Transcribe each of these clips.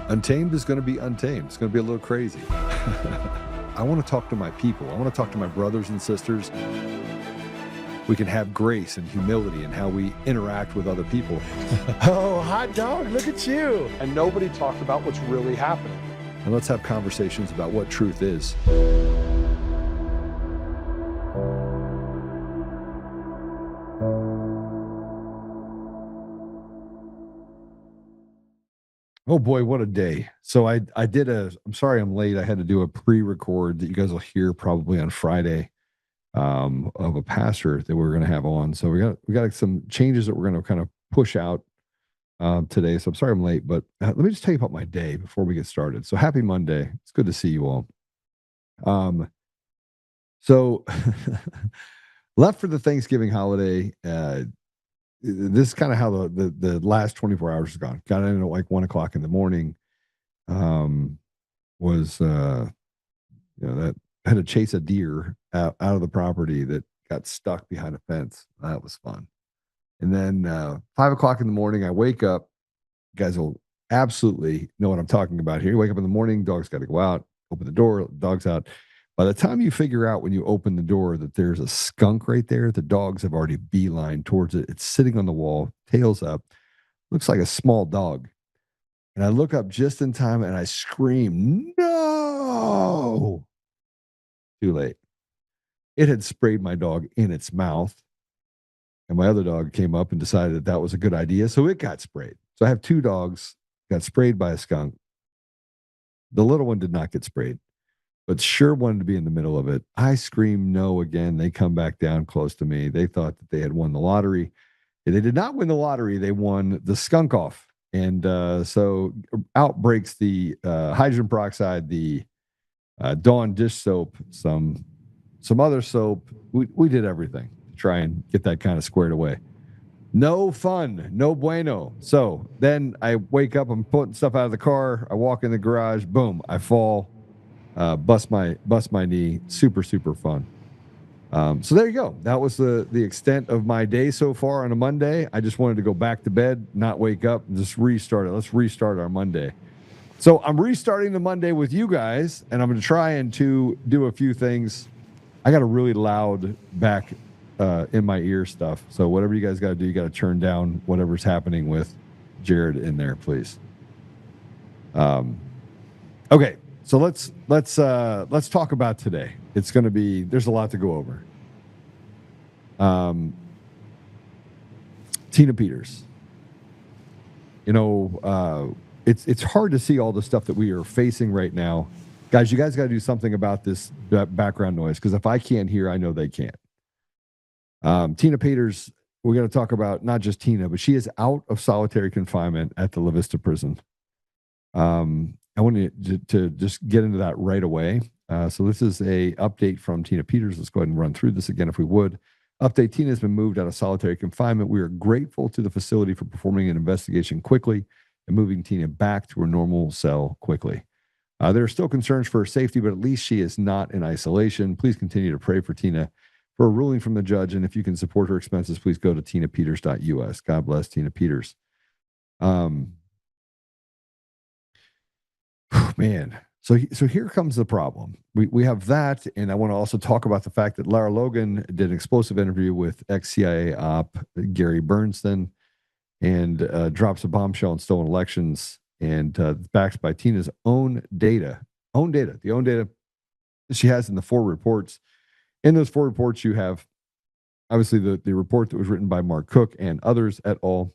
Untamed is going to be untamed. It's going to be a little crazy. I want to talk to my people. I want to talk to my brothers and sisters. We can have grace and humility in how we interact with other people. Oh, hot dog, look at you. And nobody talked about what's really happening. And let's have conversations about what truth is. Oh boy, what a day. So I'm sorry I'm late. I had to do a pre-record that you guys will hear probably on Friday of a pastor that we're going to have on. So we got some changes that we're going to kind of push out today. So I'm sorry I'm late, but let me just tell you about my day before we get started. So happy Monday. It's good to see you all. So left for the Thanksgiving holiday. This is kind of how the last 24 hours has gone. Got in at like 1 o'clock in the morning. Was that had to chase a deer out of the property that got stuck behind a fence. That was fun. And then 5 o'clock in the morning, I wake up. You guys will absolutely know what I'm talking about here. You wake up in the morning, dog's got to go out, open the door, dog's out. By the time you figure out when you open the door that there's a skunk right there, the dogs have already beelined towards it. It's sitting on the wall, tails up, looks like a small dog. And I look up just in time and I scream, "No!" Too late. It had sprayed my dog in its mouth. And my other dog came up and decided that was a good idea. So it got sprayed. So I have two dogs, got sprayed by a skunk. The little one did not get sprayed, but sure wanted to be in the middle of it. I scream no again. They come back down close to me. They thought that they had won the lottery. They did not win the lottery. They won the skunk off. And so out breaks the hydrogen peroxide, the Dawn dish soap, some other soap. We did everything to try and get that kind of squared away. No fun, no bueno. So then I wake up, I'm putting stuff out of the car. I walk in the garage, boom, I fall. Bust my knee. Super fun. So there you go. That was the extent of my day so far on a Monday. I just wanted to go back to bed, not wake up, and just restart it. Let's restart our Monday. So I'm restarting the Monday with you guys, and I'm going to try and to do a few things. I got a really loud back in my ear stuff. So whatever you guys got to do, you got to turn down whatever's happening with Jared in there, please. Okay. So let's talk about today. It's going to be, there's a lot to go over. Tina Peters. It's hard to see all the stuff that we are facing right now. Guys, you guys got to do something about this background noise, because if I can't hear, I know they can't. Tina Peters, we're going to talk about not just Tina, but she is out of solitary confinement at the Vista Prison. I wanted to just get into that right away. So this is a update from Tina Peters. Let's go ahead and run through this again if we would. Update: Tina has been moved out of solitary confinement. We are grateful to the facility for performing an investigation quickly and moving Tina back to her normal cell quickly. There are still concerns for her safety, but at least she is not in isolation. Please continue to pray for Tina for a ruling from the judge. And if you can support her expenses, please go to tinapeters.us. God bless Tina Peters. Man, so here comes the problem. We have that, and I want to also talk about the fact that Lara Logan did an explosive interview with ex-CIA op Gary Berntsen, and drops a bombshell on stolen elections, and backed by Tina's own data that she has in the 4 reports. In those 4 reports, you have obviously the report that was written by Mark Cook and others et al.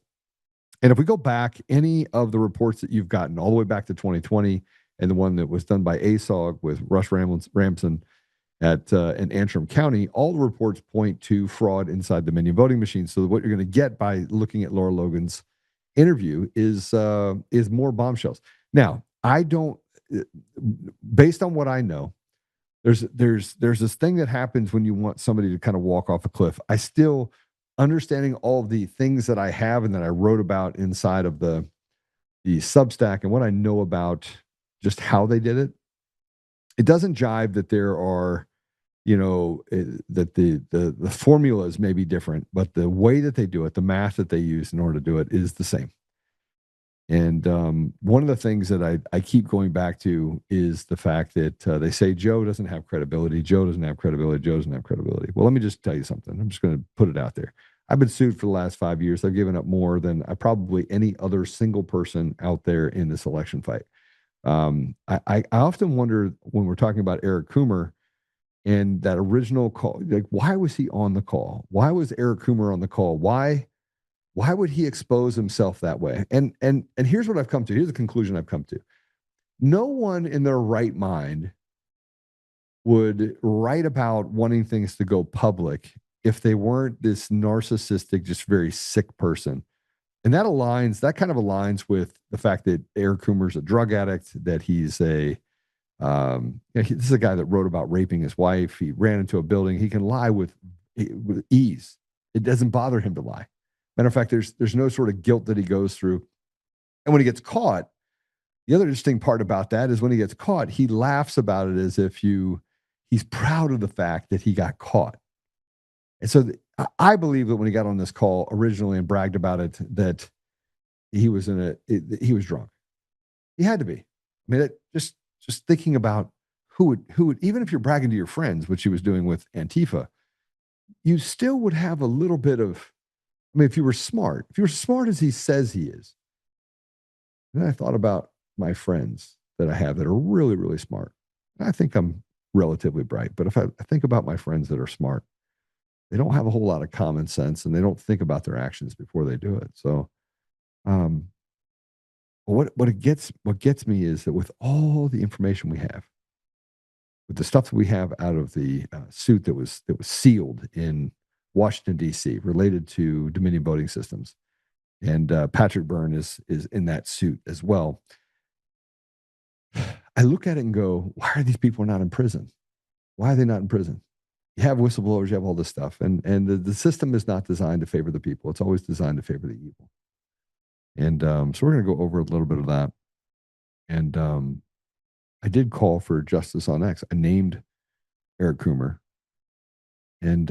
And if we go back, any of the reports that you've gotten all the way back to 2020, and the one that was done by ASOG with Russ Ramson in Antrim County, all the reports point to fraud inside the menu voting machine. So what you're going to get by looking at Lara Logan's interview is more bombshells. Now, I don't, based on what I know, there's this thing that happens when you want somebody to kind of walk off a cliff. I still, understanding all of the things that I have and that I wrote about inside of the Substack and what I know about just how they did it, it doesn't jive that there are, that the formulas may be different, but the way that they do it, the math that they use in order to do it is the same. And one of the things that I keep going back to is the fact that they say Joe doesn't have credibility. Joe doesn't have credibility. Joe doesn't have credibility. Well, let me just tell you something. I'm just going to put it out there. I've been sued for the last 5 years. I've given up more than probably any other single person out there in this election fight. I often wonder when we're talking about Eric Coomer and that original call, like, why was he on the call? Why was Eric Coomer on the call? Why would he expose himself that way? And here's what I've come to. Here's the conclusion I've come to. No one in their right mind would write about wanting things to go public if they weren't this narcissistic, just very sick person. And that kind of aligns with the fact that Eric Coomer's a drug addict, that he's this is a guy that wrote about raping his wife. He ran into a building. He can lie with ease. It doesn't bother him to lie. Matter of fact, there's no sort of guilt that he goes through. And when he gets caught, the other interesting part about that is when he gets caught, he laughs about it as if he's proud of the fact that he got caught. And so I believe that when he got on this call originally and bragged about it, that he was he was drunk. He had to be. I mean, just thinking about who would, even if you're bragging to your friends, which he was doing with Antifa, you still would have a little bit of, I mean, if you were smart as he says he is. And I thought about my friends that I have that are really, really smart. I think I'm relatively bright, but if I think about my friends that are smart, they don't have a whole lot of common sense and they don't think about their actions before they do it. So, what gets me is that with all the information we have, with the stuff that we have out of the suit that was sealed in Washington, D.C., related to Dominion voting systems, and Patrick Byrne is in that suit as well. I look at it and go, why are these people not in prison? Why are they not in prison? You have whistleblowers, you have all this stuff, and the system is not designed to favor the people. It's always designed to favor the evil. And so we're going to go over a little bit of that. And I did call for justice on X. I named Eric Coomer, and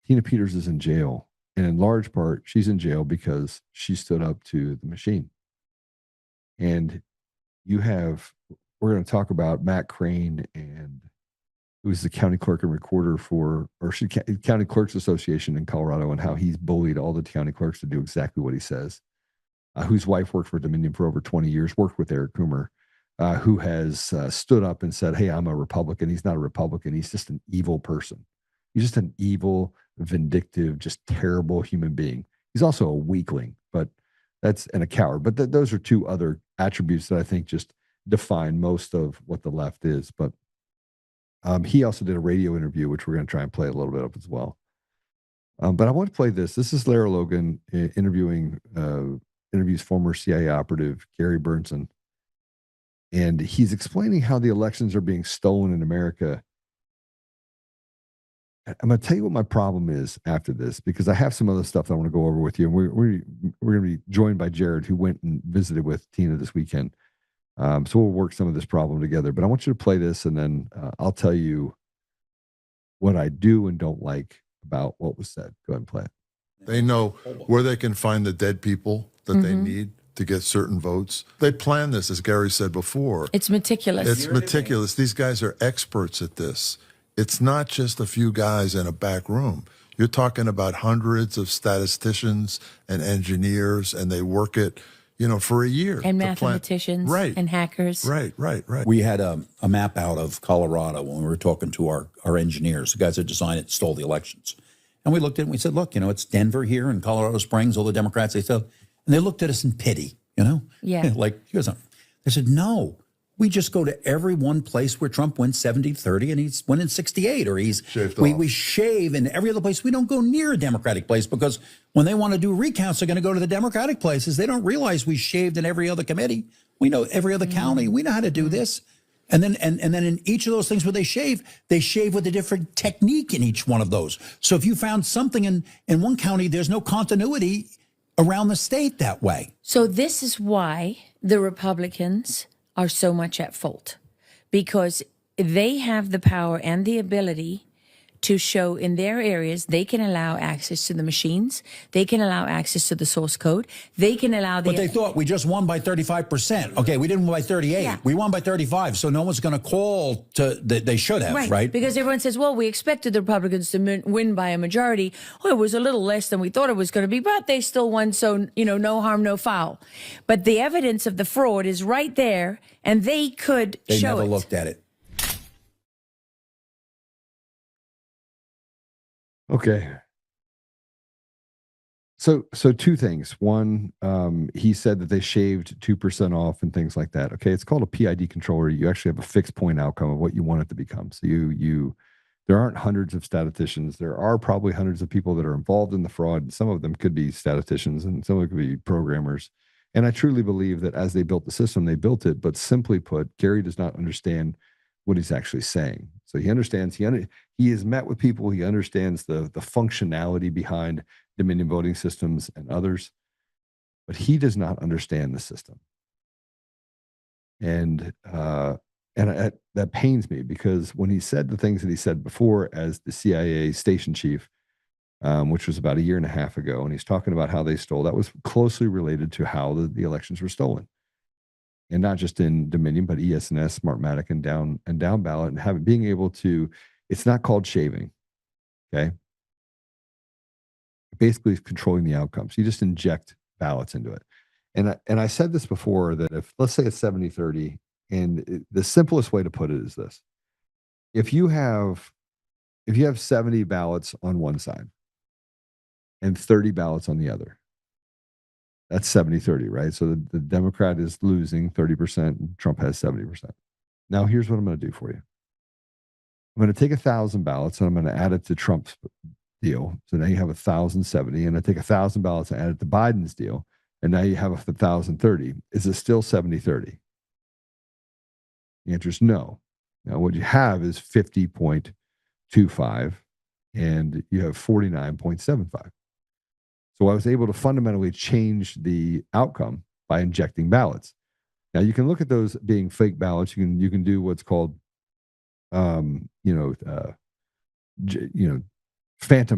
Tina Peters is in jail. And in large part, she's in jail because she stood up to the machine. And we're going to talk about Matt Crane, and who's the county clerk and recorder County Clerks Association in Colorado, and how he's bullied all the county clerks to do exactly what he says. Whose wife worked for Dominion for over 20 years, worked with Eric Coomer, who has stood up and said, hey, I'm a Republican. He's not a Republican. He's just an evil person. He's just an evil, vindictive, just terrible human being. He's also a weakling, and a coward. But those are two other attributes that I think just define most of what the left is. But he also did a radio interview, which we're going to try and play a little bit of as well. But I want to play this. This is Lara Logan interviews former CIA operative Gary Berntsen. And he's explaining how the elections are being stolen in America. I'm going to tell you what my problem is after this, because I have some other stuff that I want to go over with you. And we're going to be joined by Jared, who went and visited with Tina this weekend. So we'll work some of this problem together. But I want you to play this, and then I'll tell you what I do and don't like about what was said. Go ahead and play it. They know where they can find the dead people that they need to get certain votes. They plan this, as Gary said before. It's meticulous. It's meticulous. These guys are experts at this. It's not just a few guys in a back room. You're talking about hundreds of statisticians and engineers, and they work it, for a year. And mathematicians, right, and hackers. Right. We had a map out of Colorado when we were talking to our engineers, the guys that designed it and stole the elections. And we looked at it and we said, look, it's Denver here and Colorado Springs, all the Democrats, they said, and they looked at us in pity, Yeah. Like, they said, no, we just go to every one place where Trump wins 70-30 and he's winning 68, or we shave in every other place. We don't go near a Democratic place, because when they want to do recounts, they're going to go to the Democratic places. They don't realize we shaved in every other committee. We know every other county. We know how to do this. And then in each of those things where they shave with a different technique in each one of those. So if you found something in one county, there's no continuity around the state that way. So this is why the Republicans are so much at fault, because they have the power and the ability to show in their areas they can allow access to the machines, they can allow access to the source code, they can allow the... But they thought we just won by 35%. Okay, we didn't win by 38. Yeah. We won by 35, so no one's going to call to... They should have, right? Because everyone says, well, we expected the Republicans to win by a majority. Oh, it was a little less than we thought it was going to be, but they still won, so, no harm, no foul. But the evidence of the fraud is right there, and they could They show never it. looked at it. Okay. So two things. One, he said that they shaved 2% off and things like that. Okay, it's called a PID controller. You actually have a fixed point outcome of what you want it to become. So there aren't hundreds of statisticians. There are probably hundreds of people that are involved in the fraud. And some of them could be statisticians and some of them could be programmers. And I truly believe that as they built the system, they built it. But simply put, Gary does not understand what he's actually saying. So he understands, he has met with people, he understands the functionality behind Dominion voting systems and others, but he does not understand the system. And that pains me, because when he said the things that he said before as the CIA station chief, which was about a year and a half ago, and he's talking about how they stole, that was closely related to how the elections were stolen. And not just in Dominion, but ES&S, Smartmatic, and down ballot, and being able to, it's not called shaving, okay? Basically, it's controlling the outcomes. You just inject ballots into it. And I said this before, that if, let's say it's 70-30, and the simplest way to put it is this. If you have 70 ballots on one side and 30 ballots on the other, that's 70-30, right? So the Democrat is losing 30%, and Trump has 70%. Now, here's what I'm going to do for you. I'm going to take 1,000 ballots and I'm going to add it to Trump's deal. So now you have 1,070, and I take 1,000 ballots and add it to Biden's deal, and now you have 1,030. Is it still 70-30? The answer is no. Now, what you have is 50.25, and you have 49.75. So I was able to fundamentally change the outcome by injecting ballots. Now you can look at those being fake ballots. You can do what's called, phantom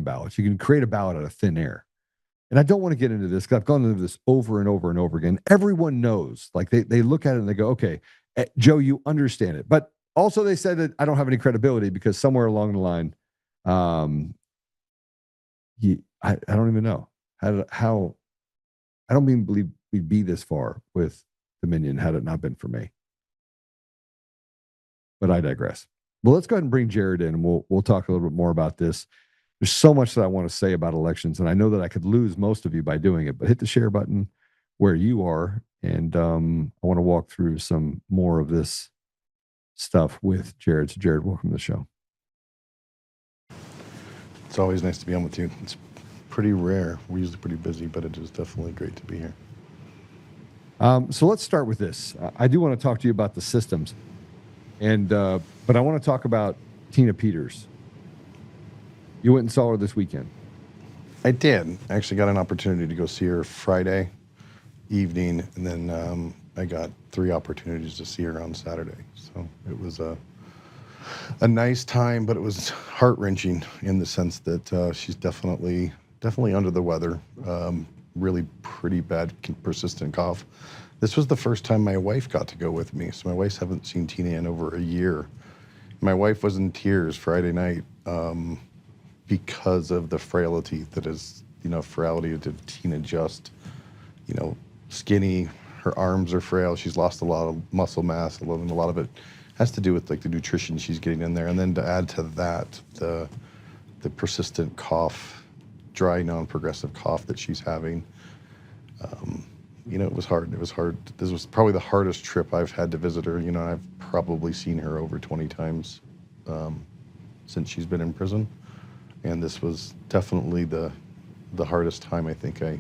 ballots. You can create a ballot out of thin air. And I don't want to get into this, because I've gone into this over and over and over again. Everyone knows, like they look at it and they go, okay, Joe, you understand it. But also they said that I don't have any credibility because somewhere along the line, I don't even know. How I don't even believe we'd be this far with Dominion had it not been for me. But I digress. Well, let's go ahead and bring Jared in, and we'll talk a little bit more about this. There's so much that I want to say about elections, and I know that I could lose most of you by doing it, but hit the share button where you are, and I want to walk through some more of this stuff with Jared. So Jared, welcome to the show. It's always nice to be on with you. It's pretty rare. We're usually pretty busy, but it is definitely great to be here. So let's start with this. I do want to talk to you about the systems, and but I want to talk about Tina Peters. You went and saw her this weekend. I did. I actually got an opportunity to go see her Friday evening, and then I got 3 opportunities to see her on Saturday. So it was a nice time, but it was heart-wrenching in the sense that she's definitely under the weather. Really pretty bad, persistent cough. This was the first time my wife got to go with me. So my wife hasn't seen Tina in over a year. My wife was in tears Friday night because of the frailty that is, frailty of Tina, just, skinny. Her arms are frail. She's lost a lot of muscle mass. A lot of it has to do with like the nutrition she's getting in there. And then to add to that, the persistent cough, dry, non-progressive cough that she's having. It was hard. It was hard. This was probably the hardest trip I've had to visit her. I've probably seen her over 20 times since she's been in prison. And this was definitely the hardest time I think I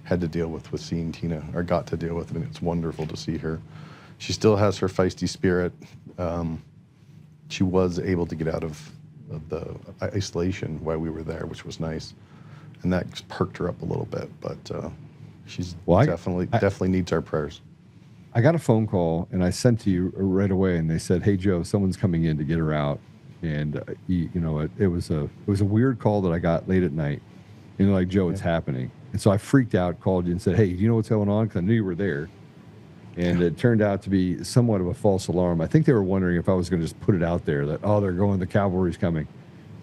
had to deal with seeing Tina, or got to deal with. I mean, it's wonderful to see her. She still has her feisty spirit. She was able to get out of the isolation while we were there, which was nice. And that perked her up a little bit, but she's definitely needs our prayers. I got a phone call, and I sent to you right away, and they said, hey, Joe, someone's coming in to get her out. and it was a weird call that I got late at night, and they're like, Joe, it's happening. And so I freaked out, called you, and said, hey, do you know what's going on? Because I knew you were there. And it turned out to be somewhat of a false alarm. I think they were wondering if I was going to just put it out there that, oh, they're going, the cavalry's coming.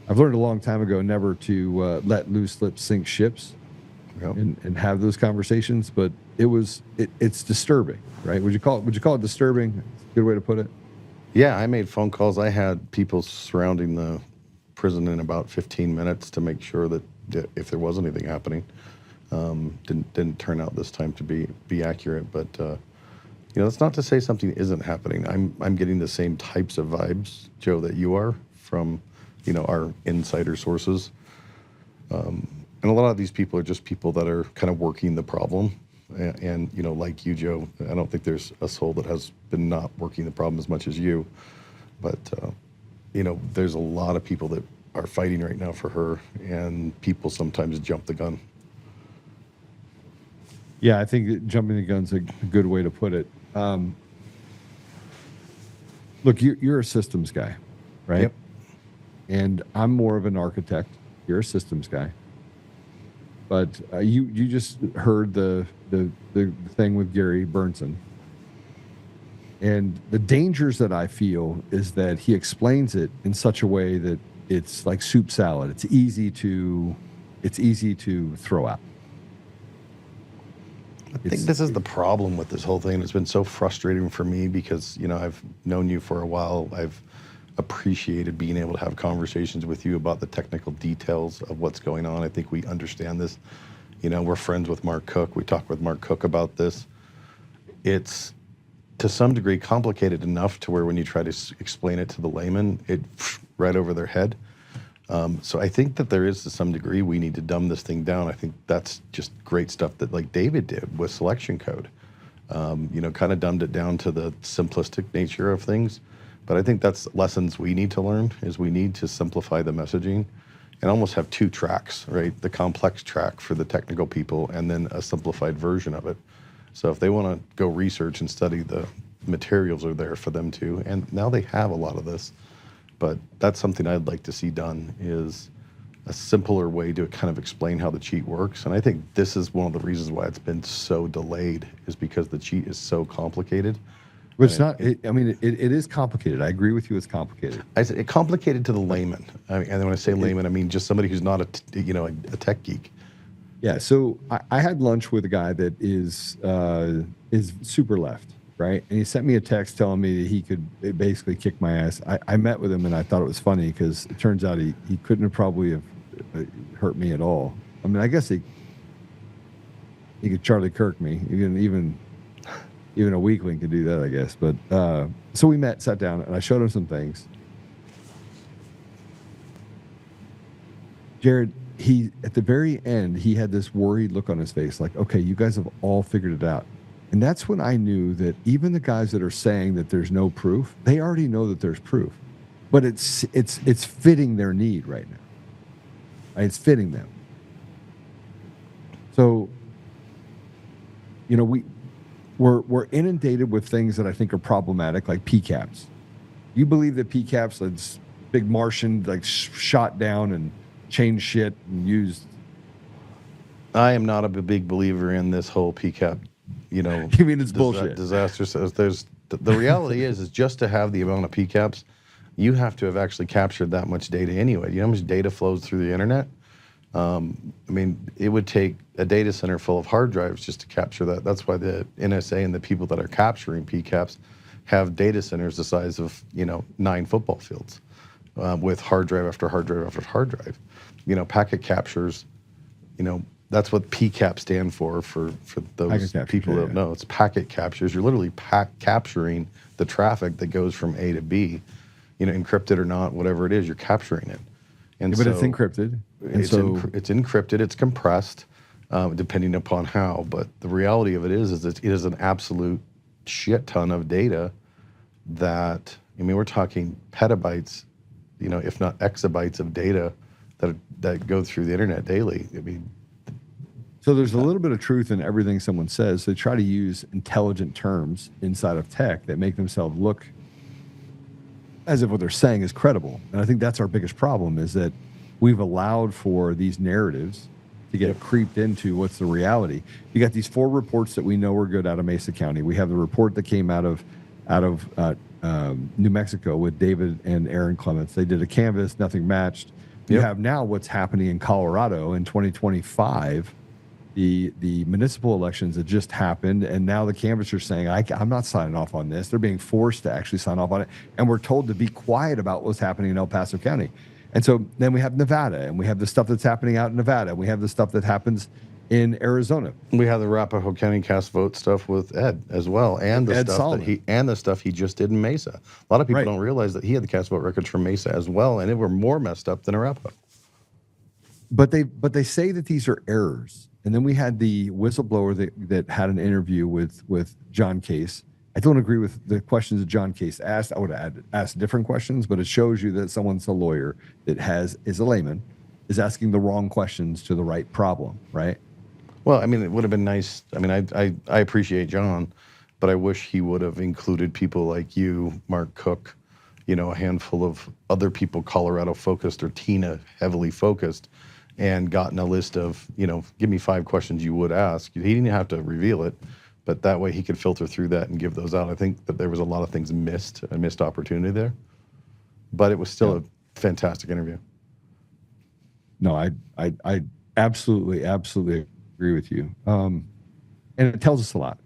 I've learned a long time ago never to let loose lips sink ships. Yep. And have those conversations, but it's disturbing, right? Would you call it disturbing? Good way to put it. Yeah, I made phone calls. I had people surrounding the prison in about 15 minutes to make sure that if there was anything happening. Didn't turn out this time to be accurate, but it's not to say something isn't happening. I'm getting the same types of vibes, Joe, that you are from our insider sources. And a lot of these people are just people that are kind of working the problem. And like you, Joe, I don't think there's a soul that has been not working the problem as much as you. But, there's a lot of people that are fighting right now for her, and people sometimes jump the gun. Yeah, I think that jumping the gun's a good way to put it. Look, you're a systems guy, right? Yep. And I'm more of an architect. You're a systems guy. But you just heard the thing with Gary Berntsen. And the dangers that I feel is that he explains it in such a way that it's like soup salad. It's easy to throw out. I think this is the problem with this whole thing. It's been so frustrating for me because, I've known you for a while. I've appreciated being able to have conversations with you about the technical details of what's going on. I think we understand this. We're friends with Mark Cook. We talk with Mark Cook about this. It's to some degree complicated enough to where when you try to explain it to the layman, it right over their head. So I think that there is to some degree we need to dumb this thing down. I think that's just great stuff that like David did with selection code. Kind of dumbed it down to the simplistic nature of things. But I think that's lessons we need to learn is we need to simplify the messaging and almost have two tracks, right? The complex track for the technical people and then a simplified version of it. So if they want to go research and study, the materials are there for them to. And now they have a lot of this. But that's something I'd like to see done is a simpler way to kind of explain how the cheat works. And I think this is one of the reasons why it's been so delayed is because the cheat is so complicated. But it's not. It is complicated. I agree with you. It's complicated. I said it complicated to the layman. And when I say layman, I mean just somebody who's not a tech geek. Yeah. So I had lunch with a guy that is super left, right? And he sent me a text telling me that he could basically kick my ass. I met with him and I thought it was funny because it turns out he couldn't have probably have hurt me at all. I mean, I guess he could Charlie Kirk me even a weakling could do that, I guess. But so we sat down, and I showed him some things. Jared, at the very end, he had this worried look on his face, like, okay, you guys have all figured it out. And that's when I knew that even the guys that are saying that there's no proof, they already know that there's proof. But it's fitting their need right now. Right? It's fitting them. So, we're inundated with things that I think are problematic, like PCAPs. You believe that PCAPs, that's big Martian, like shot down and changed shit and used? I am not a big believer in this whole PCAP. You mean it's bullshit? Disaster says the reality is just to have the amount of PCAPs, you have to have actually captured that much data anyway. You know how much data flows through the internet? It would take a data center full of hard drives just to capture that. That's why the NSA and the people that are capturing PCAPs have data centers the size of 9 football fields with hard drive after hard drive after hard drive. Packet captures. That's what PCAP stand for those people that don't know. It's packet captures. You're literally capturing the traffic that goes from A to B, encrypted or not, whatever it is, you're capturing it. And but it's encrypted. It's encrypted. It's compressed, depending upon how. But the reality of it is it is an absolute shit ton of data. That we're talking petabytes, if not exabytes of data that go through the internet daily. So there's a little bit of truth in everything someone says. They try to use intelligent terms inside of tech that make themselves look as if what they're saying is credible. And I think that's our biggest problem, is that we've allowed for these narratives to get creeped into what's the reality. You got these 4 reports that we know are good out of Mesa County. We have the report that came out of New Mexico with David and Aaron Clements. They did a canvas, nothing matched. You have now what's happening in Colorado in 2025, the municipal elections that just happened, and now the canvassers saying, I'm not signing off on this. They're being forced to actually sign off on it, and we're told to be quiet about what's happening in El Paso County. And so then we have Nevada, and we have the stuff that's happening out in Nevada. We have the stuff that happens in Arizona. We have the Arapahoe County cast vote stuff with Ed as well, and the Ed stuff Solomon. the stuff he just did in Mesa. A lot of people don't realize that he had the cast vote records from Mesa as well, and it were more messed up than Arapahoe. But they say that these are errors. And then we had the whistleblower that had an interview with John Case. I don't agree with the questions that John Case asked. I would have asked different questions, but it shows you that someone's a lawyer that is a layman, is asking the wrong questions to the right problem, right? Well, I mean, it would have been nice. I mean, I appreciate John, but I wish he would have included people like you, Mark Cook, a handful of other people, Colorado focused or Tina heavily focused, and gotten a list of, give me 5 questions you would ask. He didn't have to reveal it, but that way he could filter through that and give those out. I think that there was a lot of things a missed opportunity there, but it was still a fantastic interview. No, I absolutely agree with you. And it tells us a lot.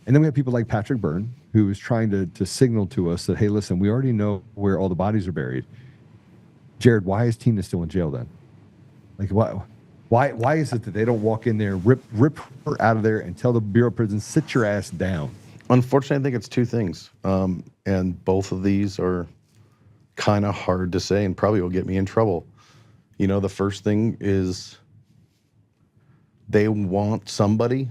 And then we have people like Patrick Byrne, who is trying to signal to us that, hey, listen, we already know where all the bodies are buried. Jared, why is Tina still in jail then? Like, why is it that they don't walk in there, rip her out of there, and tell the Bureau of Prisons, sit your ass down? Unfortunately, I think it's 2 things. And both of these are kind of hard to say and probably will get me in trouble. The first thing is they want somebody,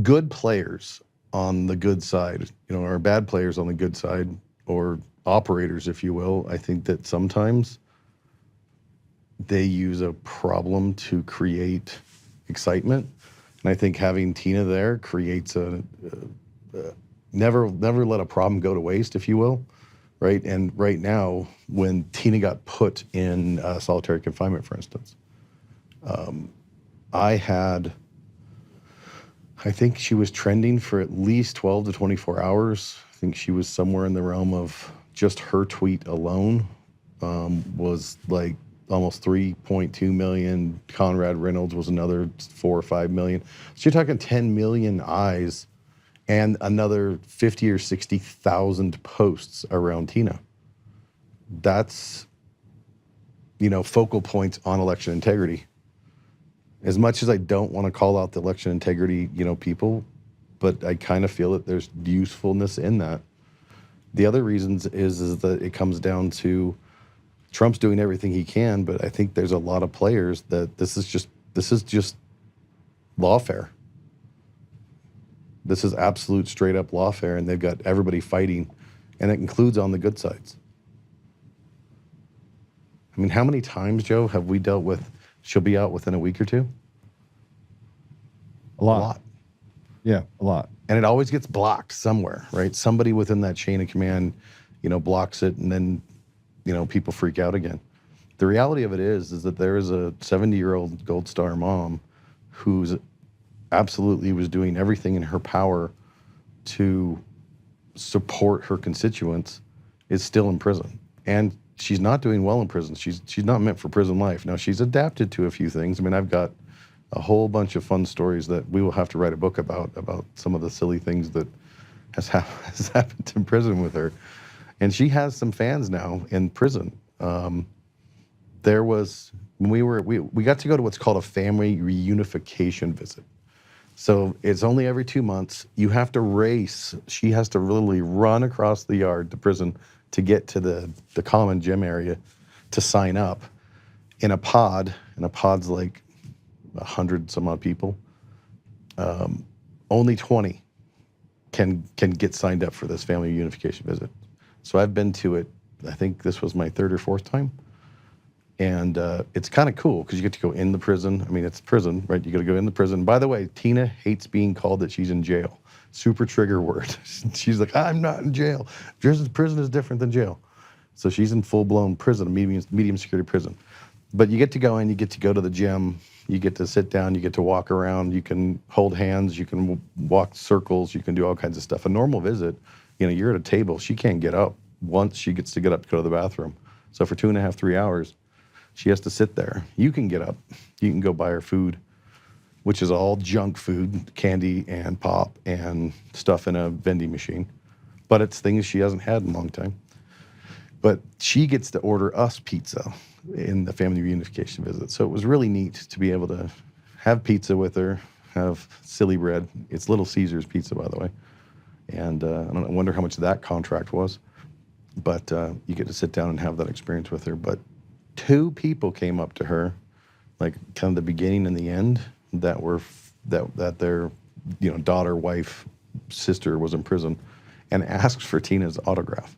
good players on the good side, or bad players on the good side, or operators, if you will. I think that sometimes they use a problem to create excitement. And I think having Tina there creates never let a problem go to waste, if you will, right? And right now, when Tina got put in solitary confinement, for instance, I think she was trending for at least 12 to 24 hours. I think she was somewhere in the realm of just her tweet alone was like almost 3.2 million. Conrad Reynolds was another 4 or 5 million. So you're talking 10 million eyes and another 50 or 60,000 posts around Tina. That's, focal points on election integrity. As much as I don't want to call out the election integrity, people, but I kind of feel that there's usefulness in that. The other reasons is that it comes down to Trump's doing everything he can, but I think there's a lot of players that this is just lawfare. This is absolute straight up lawfare, and they've got everybody fighting, and it includes on the good sides. I mean, how many times, Joe, have we dealt with she'll be out within a week or 2? A lot. Yeah, a lot. And it always gets blocked somewhere, right? Somebody within that chain of command, blocks it, and then people freak out again. The reality of it is that there is a 70-year-old Gold Star mom who's absolutely was doing everything in her power to support her constituents, is still in prison. And she's not doing well in prison. She's not meant for prison life. Now, she's adapted to a few things. I mean, I've got a whole bunch of fun stories that we will have to write a book about some of the silly things that has happened in prison with her. And she has some fans now in prison. There was, when we got to go to what's called a family reunification visit. So it's only every 2 months. You have to race. She has to literally run across the yard to prison to get to the common gym area to sign up in a pod. And a pod's like 100 some odd people. Only 20 can get signed up for this family reunification visit. So I've been to it, I think this was my 3rd or 4th time. And it's kind of cool because you get to go in the prison. I mean, it's prison, right? You got to go in the prison. By the way, Tina hates being called that she's in jail. Super trigger word. She's like, I'm not in jail. Prison is different than jail. So she's in full-blown prison, medium security prison. But you get to go in, you get to go to the gym, you get to sit down, you get to walk around, you can hold hands, you can walk circles, you can do all kinds of stuff. A normal visit, you're at a table, she can't get up. Once she gets to get up to go to the bathroom. So for 2.5, 3 hours, she has to sit there. You can get up. You can go buy her food, which is all junk food, candy and pop and stuff in a vending machine. But it's things she hasn't had in a long time. But she gets to order us pizza in the family reunification visit. So it was really neat to be able to have pizza with her, have silly bread. It's Little Caesars pizza, by the way. And I wonder how much that contract was. But you get to sit down and have that experience with her. But 2 people came up to her, like kind of the beginning and the end, that were that their daughter, wife, sister was in prison, and asked for Tina's autograph.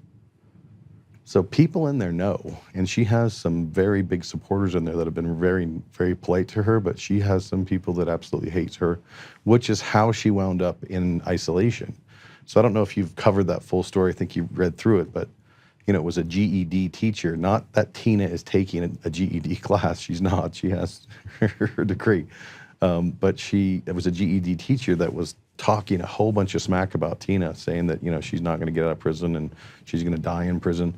So people in there know, and she has some very big supporters in there that have been very, very polite to her, but she has some people that absolutely hate her, which is how she wound up in isolation. So I don't know if you've covered that full story. I think you read through it, but it was a GED teacher. Not that Tina is taking a GED class. She's not. She has her degree. But it was a GED teacher that was talking a whole bunch of smack about Tina, saying that, she's not going to get out of prison and she's going to die in prison.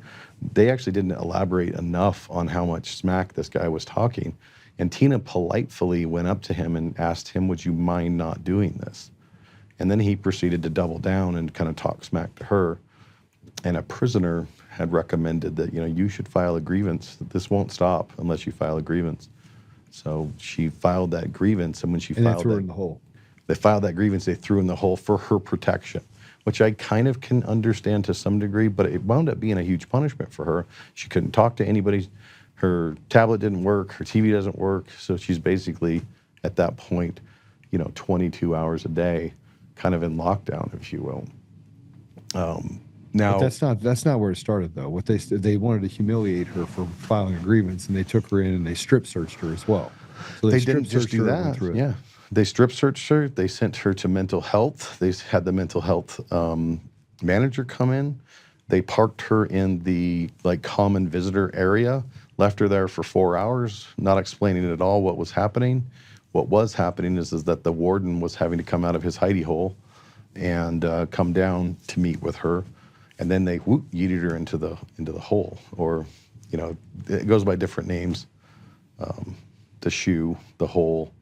They actually didn't elaborate enough on how much smack this guy was talking. And Tina politely went up to him and asked him, would you mind not doing this? And then he proceeded to double down and kind of talk smack to her. And a prisoner had recommended that, you should file a grievance. This won't stop unless you file a grievance. So she filed that grievance, and when she filed they threw her in the hole. They filed that grievance, they threw in the hole for her protection, which I kind of can understand to some degree, but it wound up being a huge punishment for her. She couldn't talk to anybody. Her tablet didn't work. Her TV doesn't work. So she's basically, at that point, 22 hours a day, kind of in lockdown, if you will. Now, but that's not where it started, though. What they wanted to humiliate her for filing a grievance, and they took her in and they strip searched her as well. So they didn't just do that. Yeah, they strip searched her. They sent her to mental health. They had the mental health manager come in. They parked her in the common visitor area, left her there for 4 hours, not explaining at all what was happening. What was happening is that the warden was having to come out of his hidey hole and come down to meet with her. And then they yeeted her into the hole, or it goes by different names: the shoe, the hole,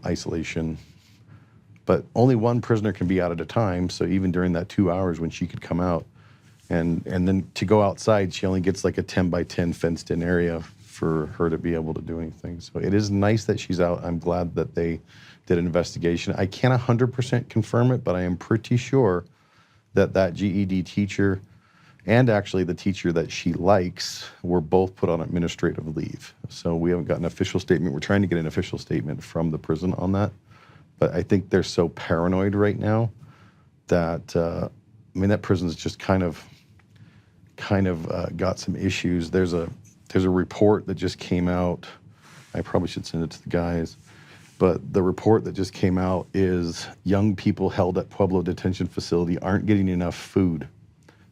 isolation. But only one prisoner can be out at a time. So even during that 2 hours when she could come out, and then to go outside, she only gets like a 10 by 10 fenced in area for her to be able to do anything. So it is nice that she's out. I'm glad that they did an investigation. I can't 100% confirm it, but I am pretty sure that GED teacher and actually the teacher that she likes were both put on administrative leave. So we haven't got an official statement. We're trying to get an official statement from the prison on that. But I think they're so paranoid right now that, that prison's just kind of got some issues. There's a report that just came out. I probably should send it to the guys. But the report that just came out is young people held at Pueblo Detention Facility aren't getting enough food.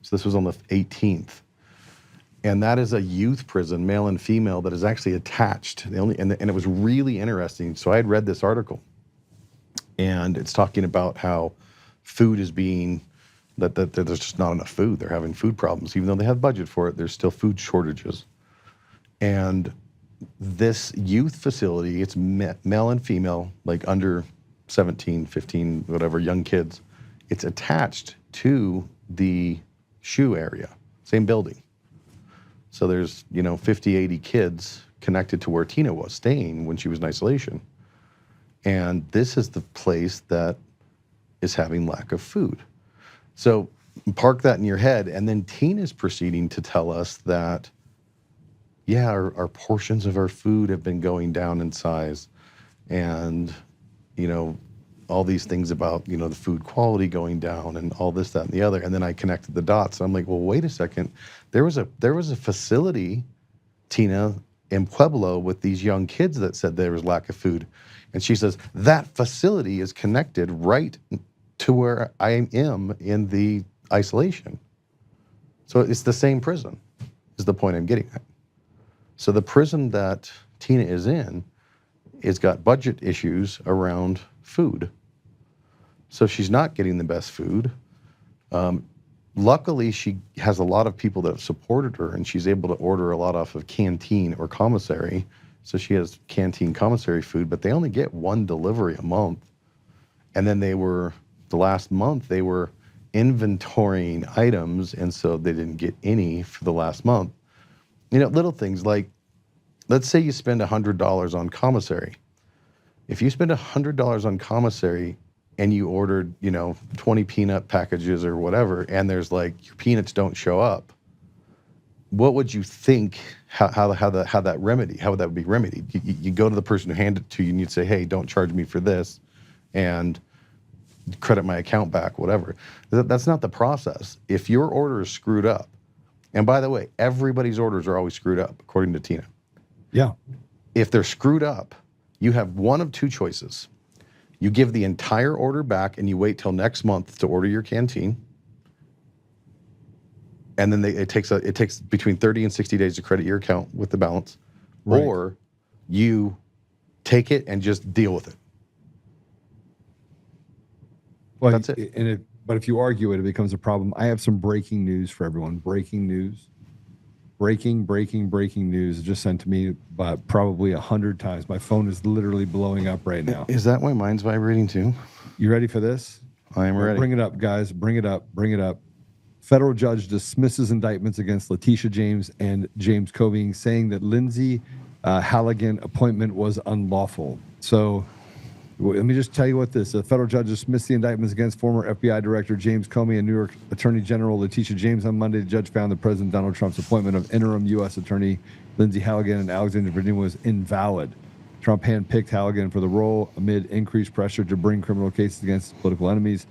So this was on the 18th. And that is a youth prison, male and female, that is actually attached. And it was really interesting. So I had read this article, and it's talking about how food is being, that there's just not enough food. They're having food problems. Even though they have budget for it, there's still food shortages. And this youth facility, it's male and female, like under 17, 15, whatever, young kids. It's attached to the shoe area, same building. So there's, 50, 80 kids connected to where Tina was staying when she was in isolation. And this is the place that is having lack of food. So park that in your head. And then Tina's proceeding to tell us that, yeah, our portions of our food have been going down in size. And, all these things about, the food quality going down and all this, that, and the other. And then I connected the dots. I'm like, well, wait a second. There was a facility, Tina, in Pueblo with these young kids that said there was lack of food. And she says, that facility is connected right to where I am in the isolation. So it's the same prison, is the point I'm getting at. So the prison that Tina is in has got budget issues around food. So she's not getting the best food. Luckily, she has a lot of people that have supported her, and she's able to order a lot off of canteen or commissary. So she has canteen commissary food, but they only get one delivery a month. And then the last month, they were inventorying items, and so they didn't get any for the last month. You know, little things like, let's say you spend $100 on commissary. If you spend $100 on commissary and you ordered, 20 peanut packages or whatever, and there's like, your peanuts don't show up, what would you think, how that would be remedied? You go to the person who handed it to you and you'd say, hey, don't charge me for this, and credit my account back, whatever. That's not the process. If your order is screwed up, and by the way, everybody's orders are always screwed up, according to Tina. Yeah. If they're screwed up, you have one of two choices. You give the entire order back and you wait till next month to order your canteen. And then it takes between 30 and 60 days to credit your account with the balance. Right. Or you take it and just deal with it. Well, that's it. But if you argue it, it becomes a problem. I have some breaking news for everyone. Breaking news. Breaking news just sent to me by probably 100 times. My phone is literally blowing up right now. Is that why mine's vibrating too? You ready for this? I am ready. Bring it up, guys. Bring it up. Federal judge dismisses indictments against Letitia James and James Comey, saying that Lindsay Halligan appointment was unlawful. So let me just tell you what this. A federal judge dismissed the indictments against former FBI Director James Comey and New York Attorney General Letitia James on Monday. The judge found that President Donald Trump's appointment of interim U.S. Attorney Lindsay Halligan in Alexandria, Virginia was invalid. Trump handpicked Halligan for the role amid increased pressure to bring criminal cases against political enemies,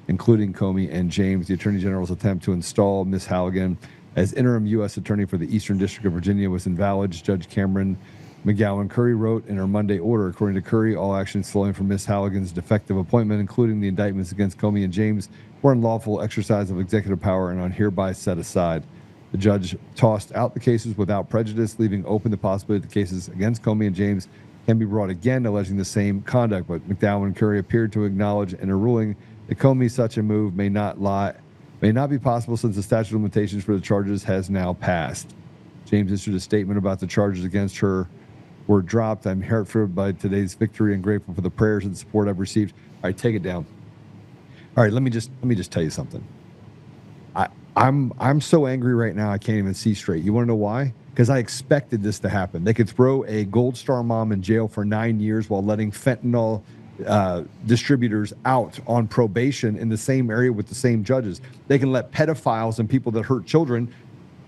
including Comey and James. The Attorney General's attempt to install Ms. Halligan as interim U.S. Attorney for the Eastern District of Virginia was invalid. Judge Cameron McGowan Curry wrote in her Monday order, according to Curry, all actions flowing from Ms. Halligan's defective appointment, including the indictments against Comey and James, were unlawful exercise of executive power and are hereby set aside. The judge tossed out the cases without prejudice, leaving open the possibility that the cases against Comey and James can be brought again, alleging the same conduct. But McGowan Curry appeared to acknowledge in a ruling that Comey's such a move may not be possible since the statute of limitations for the charges has now passed. James issued a statement about the charges against her were dropped. I'm heartfelt by today's victory and grateful for the prayers and support I've received. All right, take it down. All right, let me just tell you something. I'm so angry right now I can't even see straight. You want to know why? Because I expected this to happen. They could throw a Gold Star mom in jail for 9 years while letting fentanyl distributors out on probation in the same area with the same judges. They can let pedophiles and people that hurt children.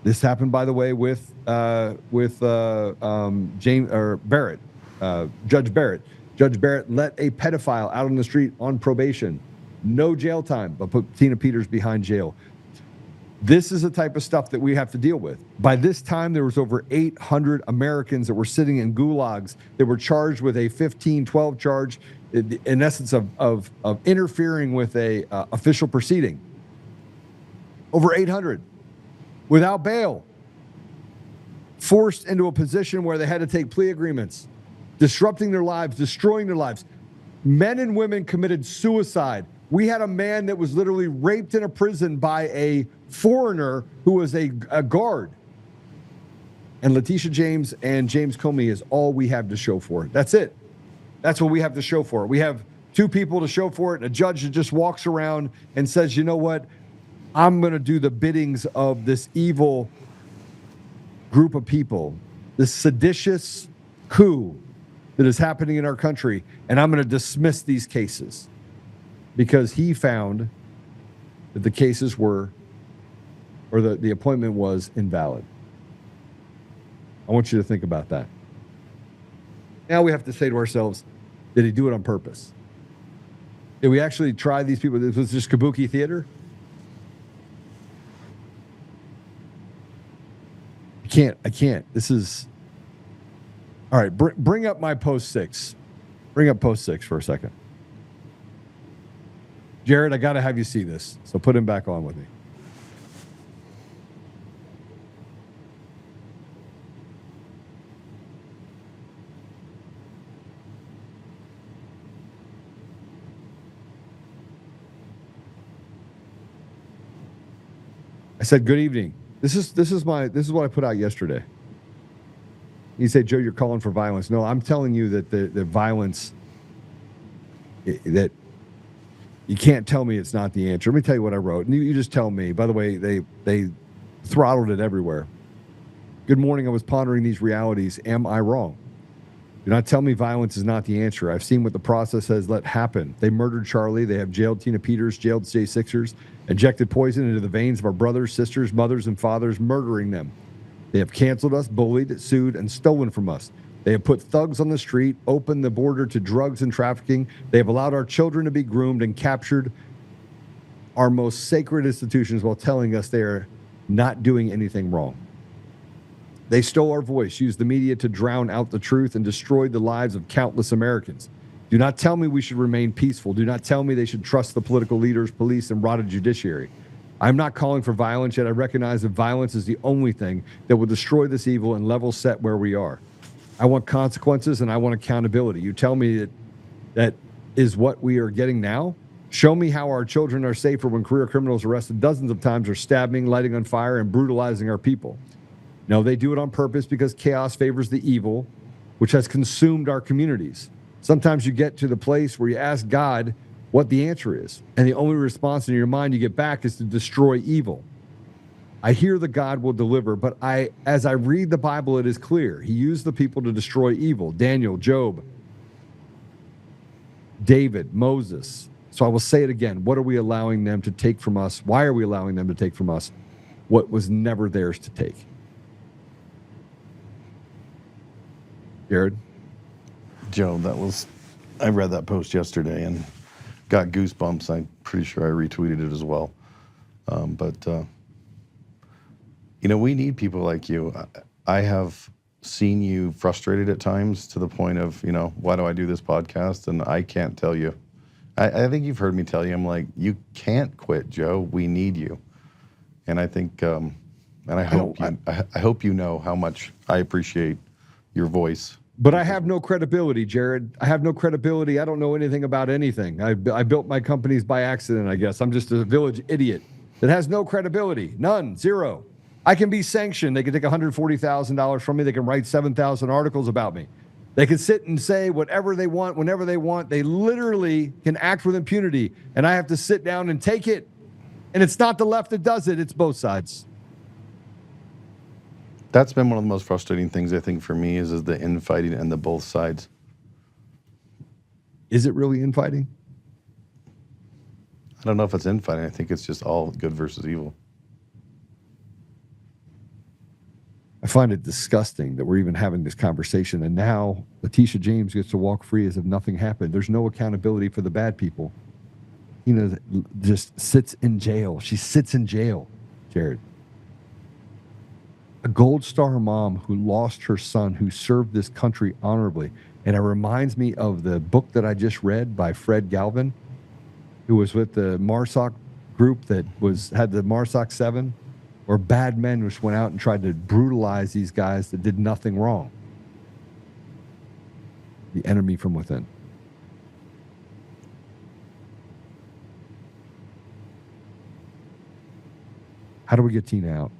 This happened, by the way, with James or Barrett, Judge Barrett. Judge Barrett let a pedophile out on the street on probation, no jail time, but put Tina Peters behind jail. This is the type of stuff that we have to deal with. By this time, there was over 800 Americans that were sitting in gulags that were charged with a 1512 charge, in essence of interfering with a official proceeding. Over 800. Without bail, forced into a position where they had to take plea agreements, disrupting their lives, destroying their lives. Men and women committed suicide. We had a man that was literally raped in a prison by a foreigner who was a guard. And Letitia James and James Comey is all we have to show for it. That's it. That's what we have to show for it. We have two people to show for it, and a judge that just walks around and says, you know what? I'm going to do the biddings of this evil group of people, this seditious coup that is happening in our country, and I'm going to dismiss these cases because he found that the cases were, or the appointment was invalid. I want you to think about that. Now we have to say to ourselves, did he do it on purpose? Did we actually try these people? This was just kabuki theater? I can't. This is All right, bring up my post 6. Bring up post 6 for a second. Jared, I got to have you see this. So put him back on with me. I said, good evening. This is what I put out yesterday. You say, Joe, you're calling for violence. No, I'm telling you that the violence, that you can't tell me it's not the answer. Let me tell you what I wrote. And you just tell me. By the way, they throttled it everywhere. Good morning. I was pondering these realities. Am I wrong? Do not tell me violence is not the answer. I've seen what the process has let happen. They murdered Charlie. They have jailed Tina Peters, jailed J6ers, injected poison into the veins of our brothers, sisters, mothers, and fathers, murdering them. They have canceled us, bullied, sued, and stolen from us. They have put thugs on the street, opened the border to drugs and trafficking. They have allowed our children to be groomed and captured our most sacred institutions while telling us they are not doing anything wrong. They stole our voice, used the media to drown out the truth, and destroyed the lives of countless Americans. Do not tell me we should remain peaceful. Do not tell me they should trust the political leaders, police, and rotted judiciary. I'm not calling for violence, yet I recognize that violence is the only thing that will destroy this evil and level set where we are. I want consequences and I want accountability. You tell me that is what we are getting now? Show me how our children are safer when career criminals arrested dozens of times are stabbing, lighting on fire, and brutalizing our people. No, they do it on purpose because chaos favors the evil, which has consumed our communities. Sometimes you get to the place where you ask God what the answer is, and the only response in your mind you get back is to destroy evil. I hear that God will deliver, but as I read the Bible, it is clear. He used the people to destroy evil. Daniel, Job, David, Moses. So I will say it again. What are we allowing them to take from us? Why are we allowing them to take from us what was never theirs to take? Jared? Joe, I read that post yesterday and got goosebumps. I'm pretty sure I retweeted it as well. We need people like you. I have seen you frustrated at times to the point of, why do I do this podcast? And I can't tell you. I think you've heard me tell you, I'm like, you can't quit, Joe. We need you. And I think, and I hope you know how much I appreciate your voice. But I have no credibility, Jared. I have no credibility. I don't know anything about anything. I built my companies by accident, I guess. I'm just a village idiot that has no credibility. None. Zero. I can be sanctioned. They can take $140,000 from me. They can write 7,000 articles about me. They can sit and say whatever they want, whenever they want. They literally can act with impunity. And I have to sit down and take it. And it's not the left that does it. It's both sides. That's been one of the most frustrating things, I think, for me is the infighting and the both sides. Is it really infighting? I don't know if it's infighting. I think it's just all good versus evil. I find it disgusting that we're even having this conversation. And now Letitia James gets to walk free as if nothing happened. There's no accountability for the bad people. Just sits in jail. She sits in jail, Jared. A Gold Star mom who lost her son, who served this country honorably. And it reminds me of the book that I just read by Fred Galvin, who was with the MARSOC group that had the MARSOC 7, where bad men just went out and tried to brutalize these guys that did nothing wrong. The enemy from within. How do we get Tina out?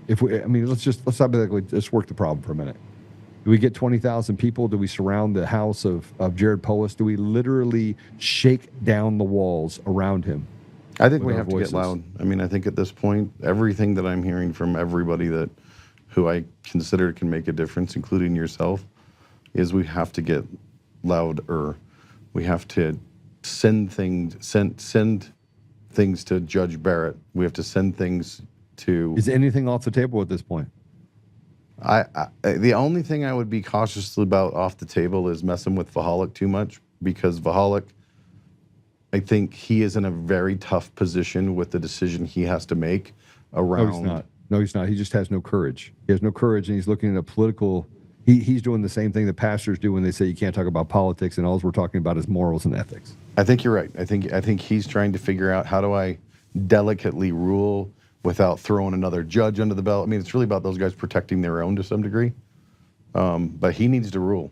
Let's work the problem for a minute. Do we get 20,000 people? Do we surround the house of Jared Polis? Do we literally shake down the walls around him? I think we have to get loud. I think at this point, everything that I'm hearing from everybody who I consider can make a difference, including yourself, is we have to get louder. We have to send things to Judge Barrett. We have to send things to... Is anything off the table at this point? The only thing I would be cautious about off the table is messing with Vahalik too much, because Vahalik, I think he is in a very tough position with the decision he has to make around... No, he's not. He just has no courage. He has no courage, and he's looking at a political He's doing the same thing that pastors do when they say you can't talk about politics and all we're talking about is morals and ethics. I think you're right. I think he's trying to figure out how do I delicately rule without throwing another judge under the belt. I mean, it's really about those guys protecting their own to some degree. But he needs to rule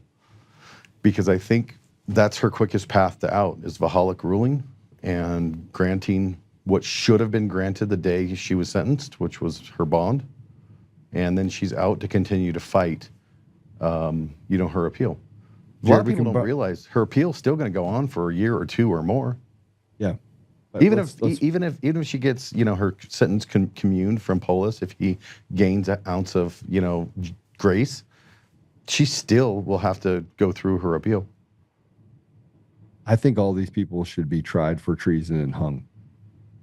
because I think that's her quickest path to out is Valhalla ruling and granting what should have been granted the day she was sentenced, which was her bond. And then she's out to continue to fight, her appeal. A lot of people don't realize her appeal's still going to go on for a year or two or more. Yeah. Even if she gets, her sentence communed from Polis, if he gains an ounce of, grace, she still will have to go through her appeal. I think all these people should be tried for treason and hung.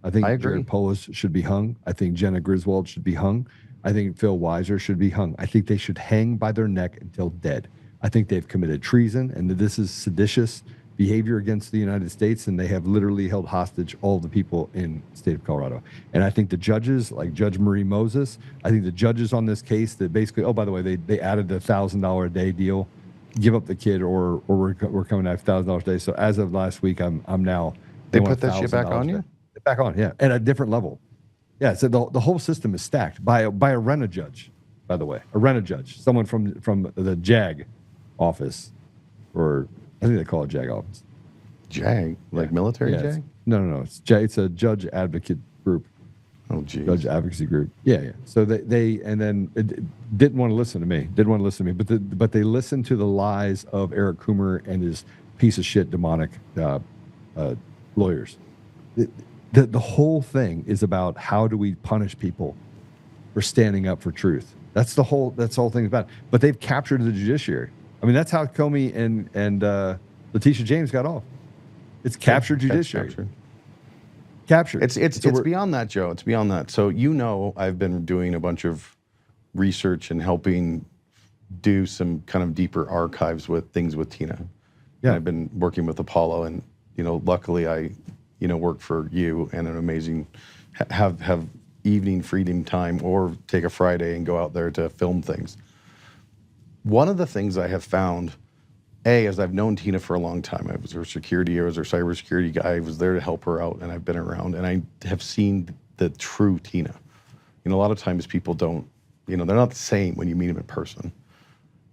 I think Jared Polis should be hung. I think Jenna Griswold should be hung. I think Phil Weiser should be hung. I think they should hang by their neck until dead. I think they've committed treason and that this is seditious behavior against the United States, and they have literally held hostage all the people in the state of Colorado. And I think the judges, like Judge Marie Moses, I think the judges on this case that basically, oh, by the way, they added the $1,000 a day deal, give up the kid or we're coming at $1,000 a day. So as of last week, I'm now. They put that shit back on you? Back on, yeah, at a different level. Yeah, so the whole system is stacked by a RENA judge, by the way, a RENA judge, someone from the JAG office, or I think they call it JAG office. JAG, like military JAG? No. It's a judge advocate group. Oh, geez. Judge advocacy group. Yeah. So they and then it didn't want to listen to me. But they listened to the lies of Eric Coomer and his piece of shit demonic lawyers. The whole thing is about how do we punish people for standing up for truth. That's the whole thing about it. But they've captured the judiciary. I mean, that's how Comey and Letitia James got off. It's captured judiciary. Captured. It's beyond that, Joe. It's beyond that. So I've been doing a bunch of research and helping do some kind of deeper archives with things with Tina. Yeah. And I've been working with Apollo, and luckily I work for you and an amazing have evening freedom time or take a Friday and go out there to film things. One of the things I have found, as I've known Tina for a long time. I was her security, I was her cybersecurity guy. I was there to help her out, and I've been around, and I have seen the true Tina. A lot of times people don't, they're not the same when you meet them in person.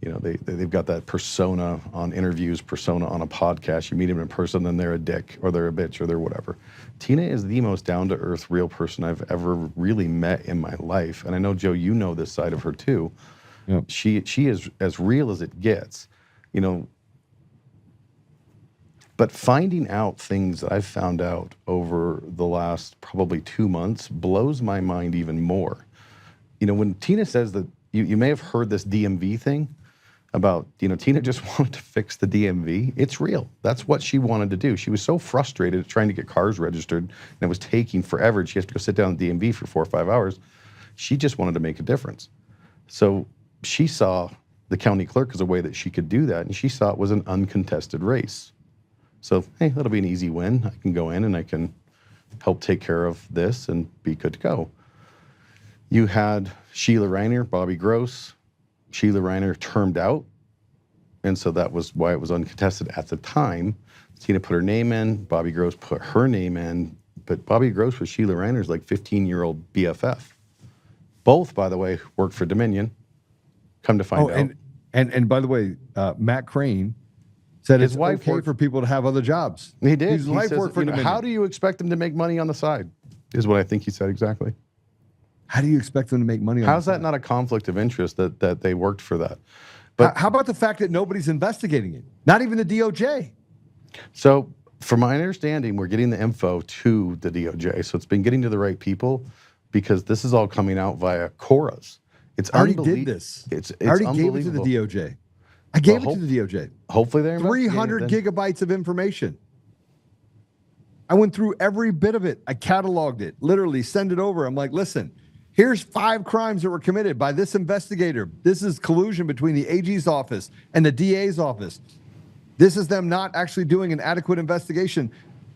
They've got that persona on interviews, persona on a podcast. You meet them in person, then they're a dick, or they're a bitch, or they're whatever. Tina is the most down-to-earth, real person I've ever really met in my life. And I know, Joe, you know this side of her too. Yep. She is as real as it gets, But finding out things that I've found out over the last probably 2 months blows my mind even more. When Tina says that, you may have heard this DMV thing about, Tina just wanted to fix the DMV. It's real. That's what she wanted to do. She was so frustrated trying to get cars registered, and it was taking forever, and she has to go sit down at the DMV for 4 or 5 hours. She just wanted to make a difference. So she saw the county clerk as a way that she could do that, and she saw it was an uncontested race. So, hey, that'll be an easy win. I can go in and I can help take care of this and be good to go. You had Sheila Reiner, Bobby Gross. Sheila Reiner termed out, and so that was why it was uncontested at the time. Tina put her name in, Bobby Gross put her name in, but Bobby Gross was Sheila Reiner's 15-year-old BFF. Both, by the way, worked for Dominion. Come to find out. And by the way, Matt Crane said his wife okay for people to have other jobs. He did. His wife worked for Dominion. How do you expect them to make money on the side? Is what I think he said exactly. How do you expect them to make money on How's that not a conflict of interest that they worked for that? But how about the fact that nobody's investigating it? Not even the DOJ. So, from my understanding, we're getting the info to the DOJ. So it's been getting to the right people because this is all coming out via Coras. It's I already did this. I already gave it to the DOJ. I gave it to the DOJ. Hopefully they're 300 gigabytes of information. I went through every bit of it. I cataloged it, literally send it over. I'm like, listen, here's 5 crimes that were committed by this investigator. This is collusion between the AG's office and the DA's office. This is them not actually doing an adequate investigation.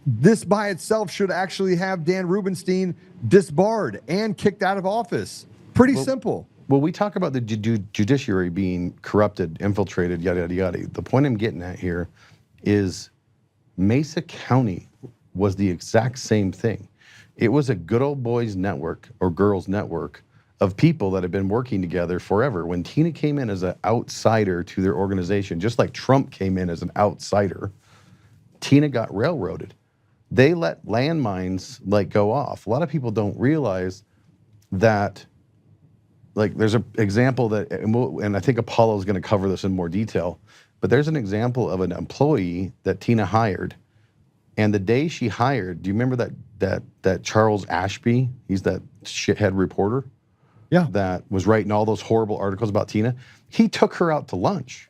This by itself should actually have Dan Rubenstein disbarred and kicked out of office. Pretty simple. Well, we talk about the judiciary being corrupted, infiltrated, yada, yada, yada. The point I'm getting at here is Mesa County was the exact same thing. It was a good old boys network or girls network of people that have been working together forever. When Tina came in as an outsider to their organization, just like Trump came in as an outsider, Tina got railroaded. They let landmines like go off. A lot of people don't realize that, like, there's an example that, and I think Apollo's going to cover this in more detail, but there's an example of an employee that Tina hired. And the day she hired, do you remember that Charles Ashby? He's that shithead reporter. Yeah. That was writing all those horrible articles about Tina. He took her out to lunch.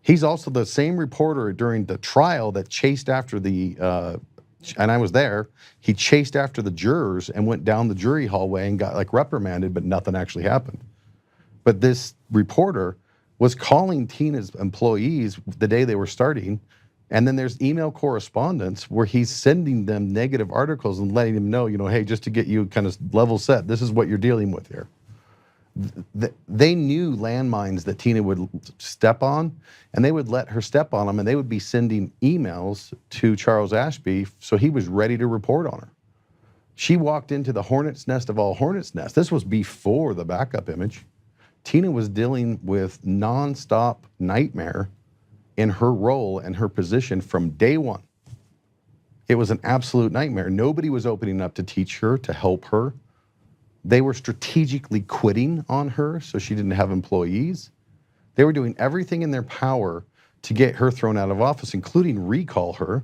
He's also the same reporter during the trial that chased after the, and I was there, he chased after the jurors and went down the jury hallway and got like reprimanded, but nothing actually happened. But this reporter was calling Tina's employees the day they were starting. And then there's email correspondence where he's sending them negative articles and letting them know, hey, just to get you kind of level set, this is what you're dealing with here. They knew landmines that Tina would step on, and they would let her step on them, and they would be sending emails to Charles Ashby, so he was ready to report on her. She walked into the hornet's nest of all hornet's nests. This was before the backup image. Tina was dealing with nonstop nightmare in her role and her position from day one. It was an absolute nightmare. Nobody was opening up to teach her, to help her. They were strategically quitting on her so she didn't have employees. They were doing everything in their power to get her thrown out of office, including recall her.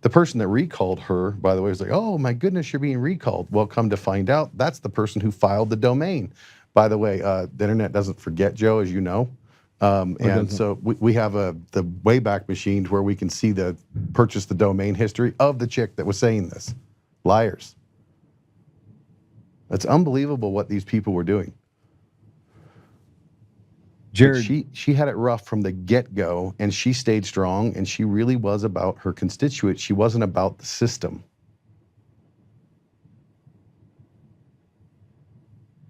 The person that recalled her, by the way, was like, oh my goodness, you're being recalled. Well, come to find out, that's the person who filed the domain. By the way, the internet doesn't forget, Joe, as you know. And so we have the Wayback Machine where we can see purchase the domain history of the chick that was saying this. Liars. It's unbelievable what these people were doing. Jared, she had it rough from the get-go, and she stayed strong, and she really was about her constituents. She wasn't about the system.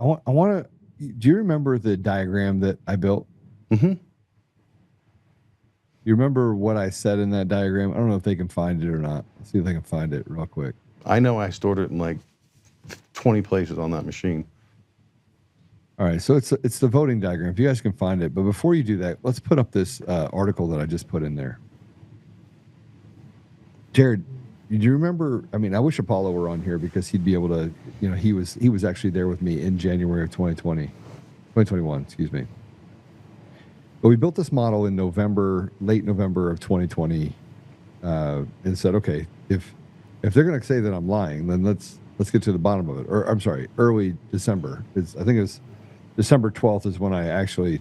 I want to. Do you remember the diagram that I built? Mm-hmm. You remember what I said in that diagram? I don't know if they can find it or not. Let's see if they can find it real quick. I know I stored it in like 20 places on that machine. All right, so it's the voting diagram. If you guys can find it, but before you do that, let's put up this article that I just put in there. Jared, do you remember? I mean, I wish Apollo were on here because he'd be able to. He was actually there with me in January of 2021. Excuse me. But we built this model in late November of 2020, and said, okay, if they're going to say that I'm lying, then let's get to the bottom of it. Or I'm sorry, early December. I think it was December 12th is when I actually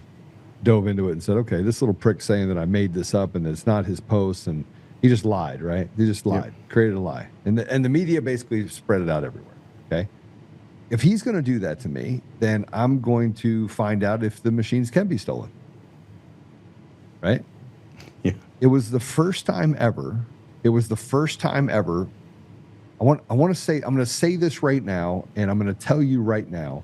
dove into it and said, okay, this little prick saying that I made this up and it's not his post, and he just lied, right? He just lied, created a lie, and the media basically spread it out everywhere. Okay, if he's going to do that to me, then I'm going to find out if the machines can be stolen. Right? Yeah. It was the first time ever. I want to say, I'm going to say this right now, and I'm going to tell you right now,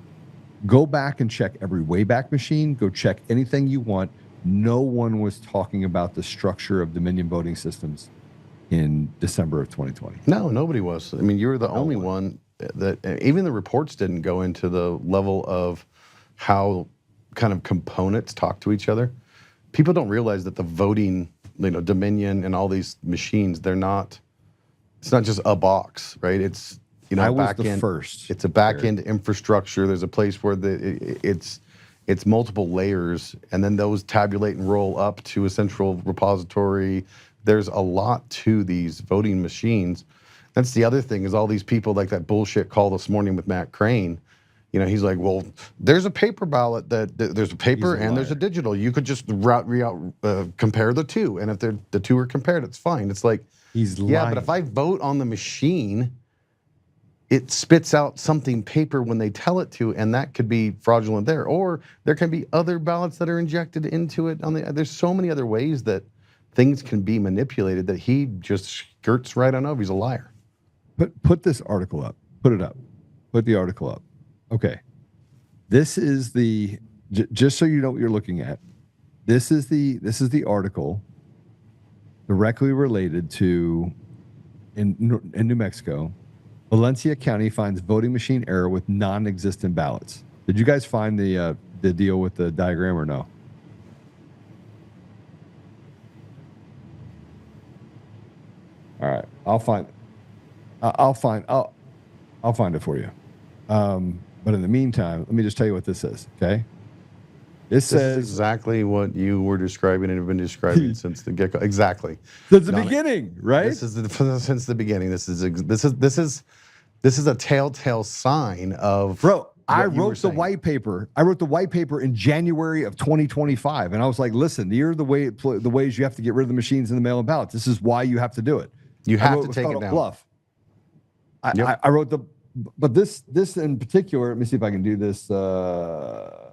go back and check every Wayback Machine. Go check anything you want. No one was talking about the structure of Dominion voting systems in December of 2020. No, nobody was. I mean, you were the only one that, even the reports didn't go into the level of how kind of components talk to each other. People don't realize that the voting, Dominion and all these machines, it's not just a box, right? It's, I was back the end, first. It's a back end infrastructure. There's a place where it's multiple layers, and then those tabulate and roll up to a central repository. There's a lot to these voting machines. That's the other thing, is all these people, like that bullshit call this morning with Matt Crane. He's like, well, there's a paper ballot there's a paper and there's a digital. You could just compare the two, and if the two are compared, it's fine. It's like, he's lying. Yeah, but if I vote on the machine, it spits out something paper when they tell it to, and that could be fraudulent there. Or there can be other ballots that are injected into it. There's so many other ways that things can be manipulated that he just skirts right on over. He's a liar. Put this article up. Put it up. Put the article up. Okay. This is the just so you know what you're looking at. This is the article directly related to in New Mexico. Valencia County finds voting machine error with non-existent ballots. Did you guys find the deal with the diagram or no? All right, I'll find it for you. But in the meantime, let me just tell you what this says. Okay, this says exactly what you were describing and have been describing since the get-go. Exactly. Since the beginning, right? This is since the beginning. This is a telltale sign of. Bro, I wrote the white paper. I wrote the white paper in January of 2025, and I was like, "Listen, here are the ways you have to get rid of the machines in the mail-in ballots. This is why you have to do it. You have to take it down." Bluff. I wrote but this in particular. Let me see if I can do this. Oh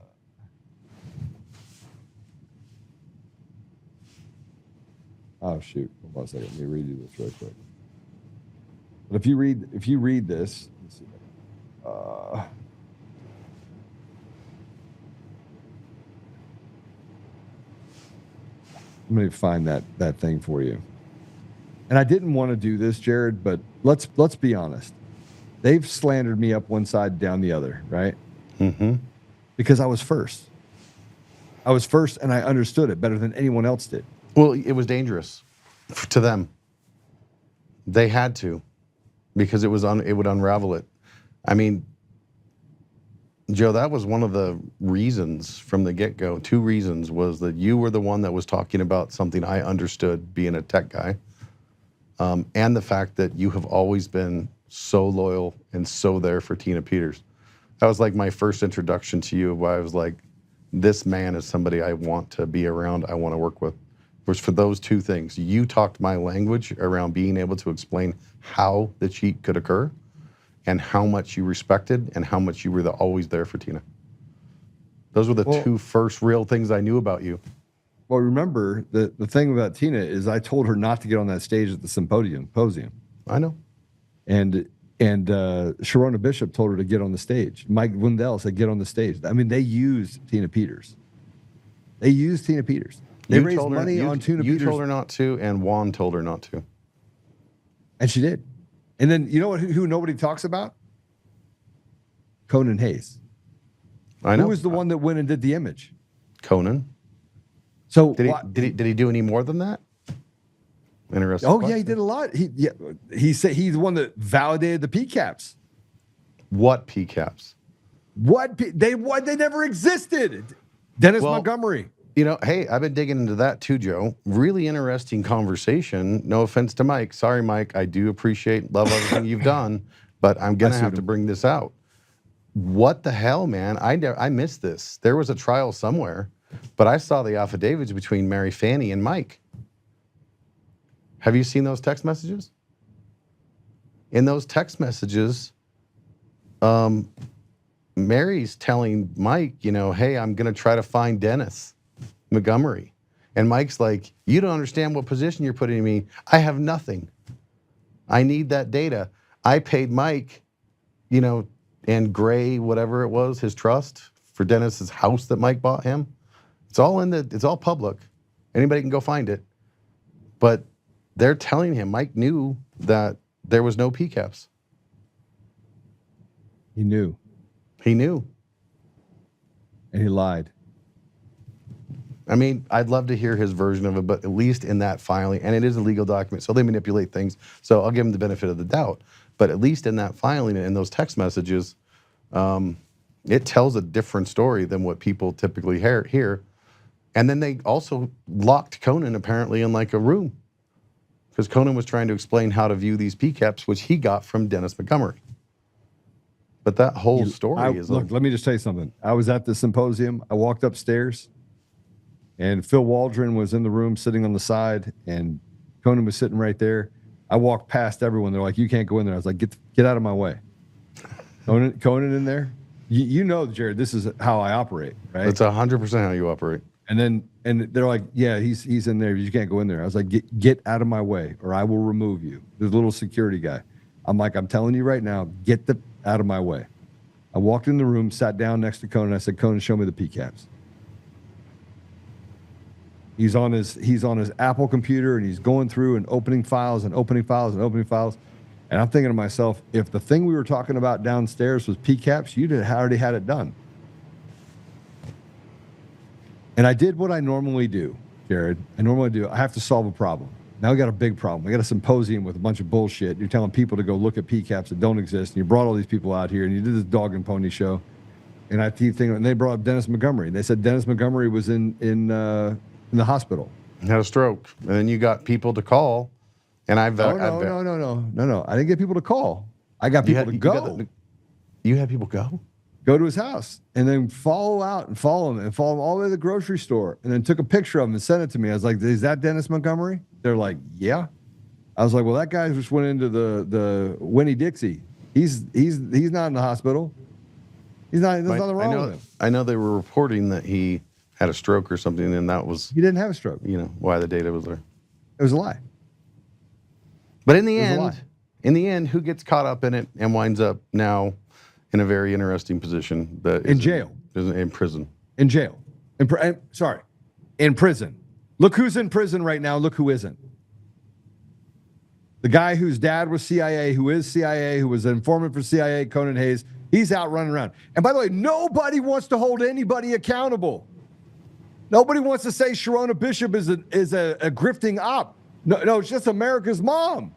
shoot! Hold on a second. Let me read you this real quick. But if you read this, let's see. I'm going to find that thing for you. And I didn't want to do this, Jared, but let's be honest. They've slandered me up one side, down the other, right? Mm-hmm. Because I was first. I was first, and I understood it better than anyone else did. Well, it was dangerous to them. They had to, because it would unravel it. I mean, Joe, that was one of the reasons from the get-go. 2 reasons was that you were the one that was talking about something I understood, being a tech guy, and the fact that you have always been so loyal and so there for Tina Peters. That was like my first introduction to you, where I was like, this man is somebody I want to be around, I want to work with. Was for those 2 things. You talked my language around being able to explain how the cheat could occur, and how much you respected and how much you were always there for Tina. Those were the 2 first real things I knew about you. Well, remember, the thing about Tina is I told her not to get on that stage at the symposium. I know. And Sharona Bishop told her to get on the stage. Mike Wendell said, get on the stage. I mean, they used Tina Peters. They raised money on Tina Peters. You told her not to, and Juan told her not to. And she did. And then, you know who nobody talks about? Conan Hayes. I know. Who was the one that went and did the image? Conan. So did he do any more than that? Interesting. Oh, yeah, he did a lot. He said he's the one that validated the PCAPs. What PCAPs? They never existed. Dennis Montgomery. You know, hey, I've been digging into that too, Joe. Really interesting conversation. No offense to Mike. Sorry, Mike. I do love everything you've done, but I'm going to have to bring this out. What the hell, man? I missed this. There was a trial somewhere, but I saw the affidavits between Mary Fanny and Mike. Have you seen those text messages? In those text messages, Mary's telling Mike, hey, I'm going to try to find Dennis Montgomery. And Mike's like, you don't understand what position you're putting me. I have nothing. I need that data. I paid Mike, and Gray, whatever it was, his trust for Dennis's house that Mike bought him. It's all public. Anybody can go find it. But they're telling him, Mike knew that there was no PCAPs. He knew. And he lied. I mean, I'd love to hear his version of it, but at least in that filing, and it is a legal document, so they manipulate things, so I'll give him the benefit of the doubt. But at least in that filing and in those text messages, it tells a different story than what people typically hear. And then they also locked Conan apparently in like a room, because Conan was trying to explain how to view these PCAPs, which he got from Dennis Montgomery. But that whole story is... Look, let me just tell you something. I was at the symposium. I walked upstairs, and Phil Waldron was in the room sitting on the side, and Conan was sitting right there. I walked past everyone. They're like, you can't go in there. I was like, get out of my way. Conan in there? You know, Jared, this is how I operate, right? It's 100% how you operate. And they're like, yeah, he's in there. You can't go in there. I was like, get out of my way, or I will remove you. There's a little security guy. I'm like, I'm telling you right now, get out of my way. I walked in the room, sat down next to Conan. I said, Conan, show me the PCAPs. He's on his Apple computer, and he's going through and opening files and opening files and opening files. And I'm thinking to myself, if the thing we were talking about downstairs was PCAPs, you'd have already had it done. And I did what I normally do, Jared. I have to solve a problem. Now we got a big problem. We got a symposium with a bunch of bullshit. You're telling people to go look at PCAPs that don't exist, and you brought all these people out here, and you did this dog and pony show. And I keep thinking, and they brought up Dennis Montgomery. They said Dennis Montgomery was in the hospital. Had a stroke, and then you got people to call, and No. I didn't get people to call. I got people to go. You had people go? Go to his house and then follow him all the way to the grocery store, and then took a picture of him and sent it to me. I was like, is that Dennis Montgomery? They're like, yeah. I was like, well, that guy just went into the Winnie Dixie. He's not in the hospital. There's nothing wrong with him. I know they were reporting that he had a stroke or something, and that was, He didn't have a stroke. Why the data was there. It was a lie. But in the end, who gets caught up in it and winds up now in a very interesting position? In jail. In prison. In jail. In prison. Look who's in prison right now. Look who isn't. The guy whose dad was CIA, who is CIA, who was an informant for CIA, Conan Hayes, he's out running around. And by the way, nobody wants to hold anybody accountable. Nobody wants to say Sharona Bishop is a grifting op. No, it's just America's mom.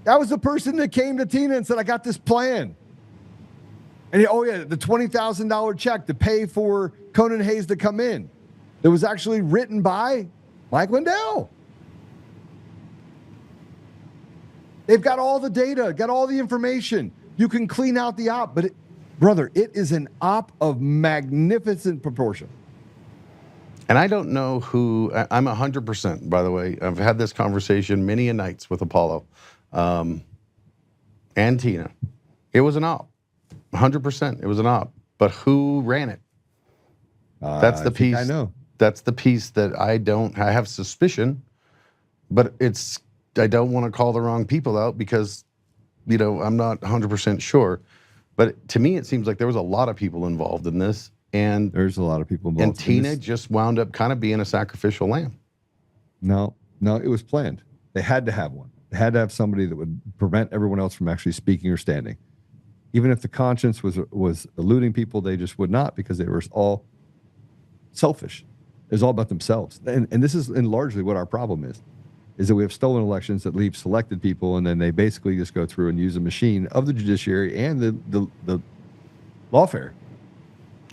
That was the person that came to Tina and said, I got this plan. And the $20,000 check to pay for Conan Hayes to come in. That was actually written by Mike Lindell. They've got all the data, got all the information. You can clean out the op, but it is an op of magnificent proportion. And I don't know who, I'm 100%, by the way. I've had this conversation many a nights with Apollo and Tina. It was an op. 100%. It was an op. But who ran it? That's the piece. I know. That's the piece that I have suspicion, but I don't want to call the wrong people out because, I'm not 100% sure. But to me, it seems like there was a lot of people involved in this. And there's a lot of people involved. And Tina just wound up kind of being a sacrificial lamb. No, it was planned. They had to have one. They had to have somebody that would prevent everyone else from actually speaking or standing. Even if the conscience was eluding people, they just would not, because they were all selfish. It was all about themselves. And this is largely what our problem is that we have stolen elections that leave selected people, and then they basically just go through and use a machine of the judiciary and the lawfare.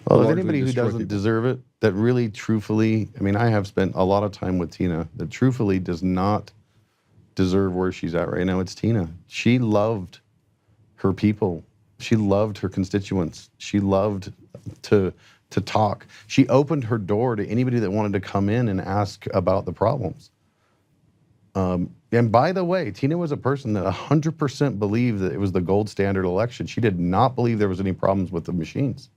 Well, if anybody who doesn't deserve it, that really truthfully, I have spent a lot of time with Tina, that truthfully does not deserve where she's at right now, it's Tina. She loved her people. She loved her constituents. She loved to talk. She opened her door to anybody that wanted to come in and ask about the problems. And by the way, Tina was a person that 100% believed that it was the gold standard election. She did not believe there was any problems with the machines.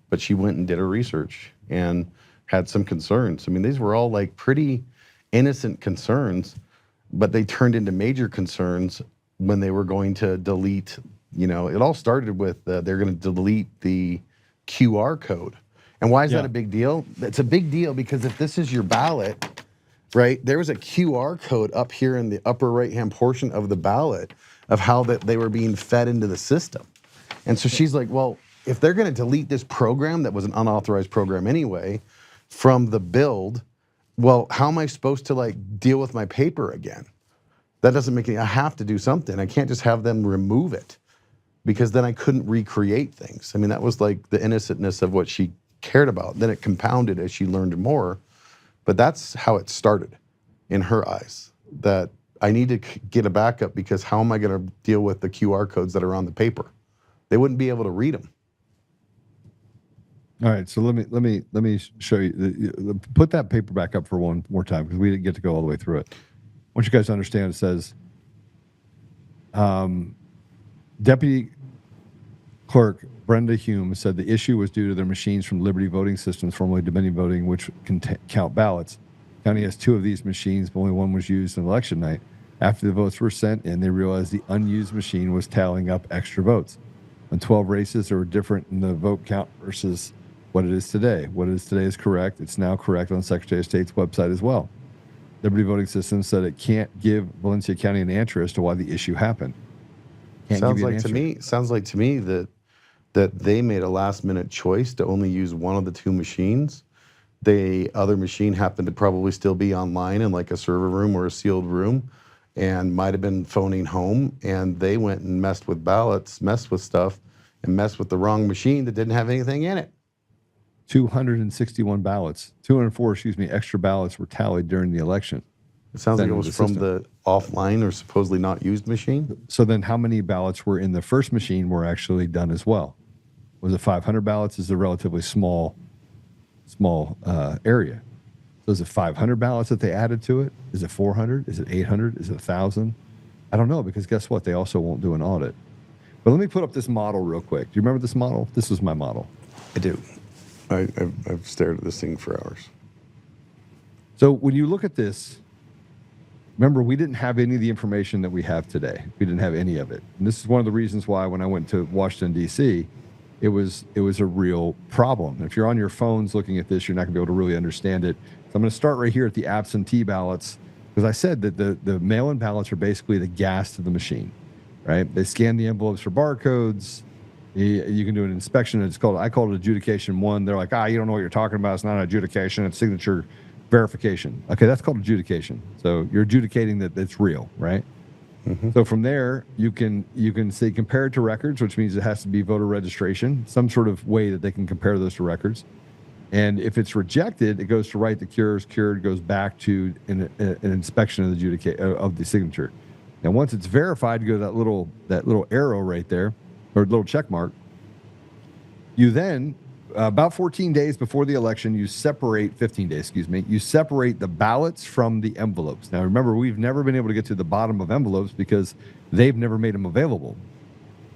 But she went and did her research and had some concerns. These were all like pretty innocent concerns, but they turned into major concerns when they were going to delete, it all started with they're going to delete the QR code. And why is that a big deal? It's a big deal because if this is your ballot, right, there was a QR code up here in the upper right-hand portion of the ballot of how that they were being fed into the system. And so she's like, well, if they're going to delete this program that was an unauthorized program anyway from the build, well, how am I supposed to deal with my paper again? That doesn't make any, I have to do something. I can't just have them remove it because then I couldn't recreate things. That was like the innocentness of what she cared about. Then it compounded as she learned more. But that's how it started in her eyes, that I need to get a backup because how am I going to deal with the QR codes that are on the paper? They wouldn't be able to read them. All right, so let me show you. Put that paper back up for one more time because we didn't get to go all the way through it. I want you guys to understand. It says, Deputy Clerk Brenda Hume said the issue was due to their machines from Liberty Voting Systems, formerly Dominion Voting, which can count ballots. The county has 2 of these machines, but only one was used on election night. After the votes were sent in, they realized the unused machine was tallying up extra votes. On 12 races, there were different in the vote count versus what it is today. What it is today is correct. It's now correct on the Secretary of State's website as well. Liberty Voting System said it can't give Valencia County an answer as to why the issue happened. Sounds like to me that they made a last minute choice to only use one of the two machines. The other machine happened to probably still be online in like a server room or a sealed room, and might have been phoning home, and they went and messed with ballots, messed with stuff, and messed with the wrong machine that didn't have anything in it. 261 ballots, 204, extra ballots were tallied during the election. It sounds like it was from the offline or supposedly not used machine. So then how many ballots were in the first machine were actually done as well? Was it 500 ballots? Is a relatively small area. So is it 500 ballots that they added to it? Is it 400? Is it 800? Is it 1,000? I don't know, because guess what? They also won't do an audit. But let me put up this model real quick. Do you remember this model? This was my model. I do. I've stared at this thing for hours. So when you look at this, remember, we didn't have any of the information that we have today. We didn't have any of it. And this is one of the reasons why when I went to Washington, D.C., it was a real problem. If you're on your phones looking at this, you're not going to be able to really understand it. So I'm going to start right here at the absentee ballots, because I said that the mail-in ballots are basically the gas to the machine, right? They scan the envelopes for barcodes. You can do an inspection. I call it adjudication 1. They're like, you don't know what you're talking about. It's not an adjudication. It's signature verification. Okay, that's called adjudication. So you're adjudicating that it's real, right? Mm-hmm. So from there, you can say compare it to records, which means it has to be voter registration, some sort of way that they can compare those to records. And if it's rejected, it goes to right the cures. Cured goes back to an inspection of the signature. And once it's verified, you go to that little arrow right there, or little check mark. You then, about 14 days before the election, 15 days, you separate the ballots from the envelopes. Now, remember, we've never been able to get to the bottom of envelopes because they've never made them available.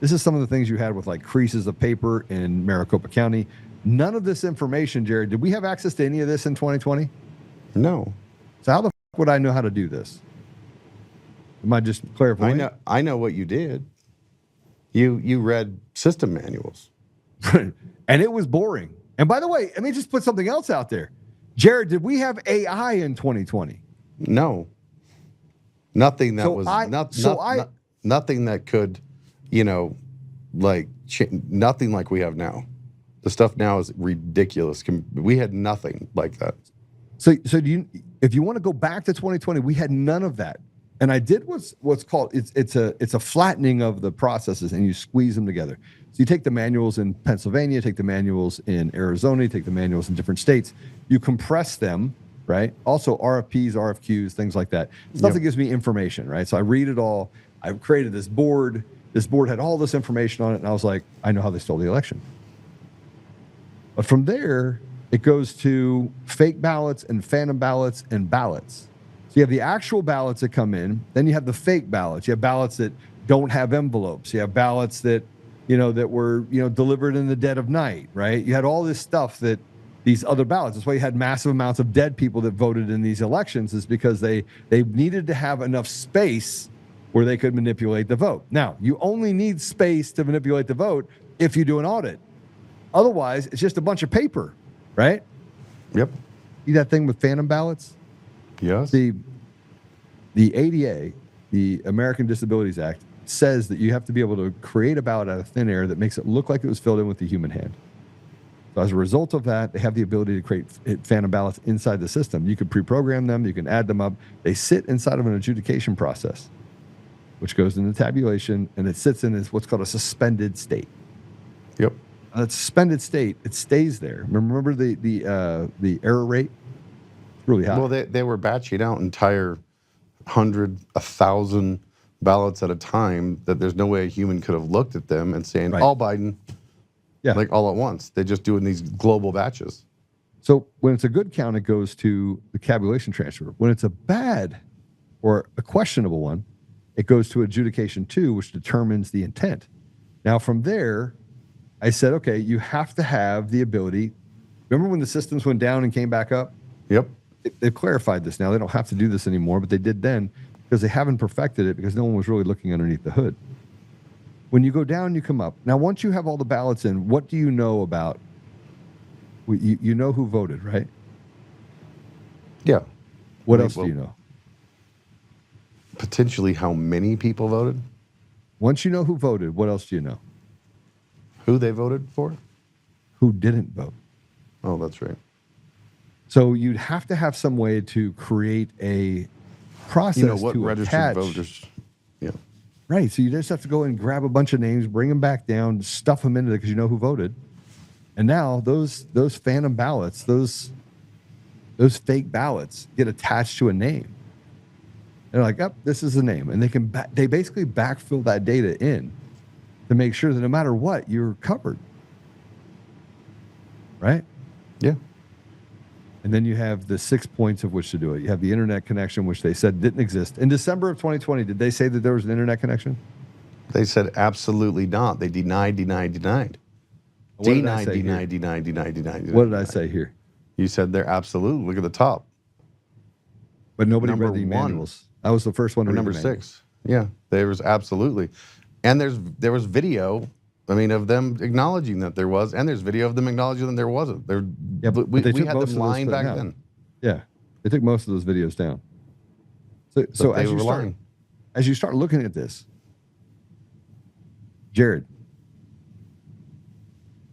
This is some of the things you had with like creases of paper in Maricopa County. None of this information, Jared, did we have access to any of this in 2020? No. So how the fuck would I know how to do this? Am I just clarifying? I know what you did. You read system manuals. And it was boring. And by the way, let me just put something else out there. Jared, did we have AI in 2020? No. Nothing that nothing that could, nothing like we have now. The stuff now is ridiculous. We had nothing like that. So if you want to go back to 2020, we had none of that. And I did what's called it's a flattening of the processes, and you squeeze them together. So you take the manuals in Pennsylvania, take the manuals in Arizona, take the manuals in different states. You compress them, right? Also RFPs, RFQs, things like that. Stuff that gives me information, right? So I read it all. I created this board. This board had all this information on it, and I was like, I know how they stole the election. But from there, it goes to fake ballots and phantom ballots and ballots. So you have the actual ballots that come in, then you have the fake ballots. You have ballots that don't have envelopes. You have ballots that were delivered in the dead of night, right? You had all this stuff that these other ballots. That's why you had massive amounts of dead people that voted in these elections, is because they needed to have enough space where they could manipulate the vote. Now, you only need space to manipulate the vote if you do an audit. Otherwise, it's just a bunch of paper, right? Yep. See that thing with phantom ballots? Yes. The ADA, the American Disabilities Act, says that you have to be able to create a ballot out of thin air that makes it look like it was filled in with the human hand. So as a result of that, they have the ability to create phantom ballots inside the system. You can pre-program them. You can add them up. They sit inside of an adjudication process, which goes into tabulation, and it sits in what's called a suspended state. Yep. That suspended state, it stays there. Remember the error rate? It's really high. Well, they were batching out entire 100, 1,000 ballots at a time that there's no way a human could have looked at them and saying, all Biden, like all at once. They're just doing these global batches. So when it's a good count, it goes to the tabulation transfer. When it's a bad or a questionable one, it goes to adjudication 2, which determines the intent. Now from there, I said, okay, you have to have the ability. Remember when the systems went down and came back up? Yep. They've clarified this now. They don't have to do this anymore, but they did then because they haven't perfected it because no one was really looking underneath the hood. When you go down, you come up. Now, once you have all the ballots in, what do you know about? You know who voted, right? Yeah. What else do you know? Potentially how many people voted, Once you know who voted, what else do you know? who they voted for. Who didn't vote? Oh, that's right. So you'd have to have some way to create a process You know what to registered attach. voters? Yeah. Right. So you just have to go and grab a bunch of names, bring them back down, stuff them into it because you know who voted. And now those phantom ballots, those fake ballots get attached to a name. They're like, oh, this is the name. And they basically backfill that data in to make sure that no matter what, you're covered. Right? Yeah. And then you have the 6 points of which to do it. You have the internet connection, which they said didn't exist. In December of 2020, did they say that there was an internet connection? They said absolutely not. They denied. Denied. What did I say here? What did I say here? You said they're absolute. Look at the top. But nobody Number read the one. manuals. I was the first one to Or read number the manuals. 6. Yeah, there was absolutely. And there was video, I mean, of them acknowledging that there was, and there's video of them acknowledging that there wasn't. Yeah, but we they took had most them of those lying back down. then. Yeah, they took most of those videos down. So They as were you start, lying. as you start looking at this, Jared,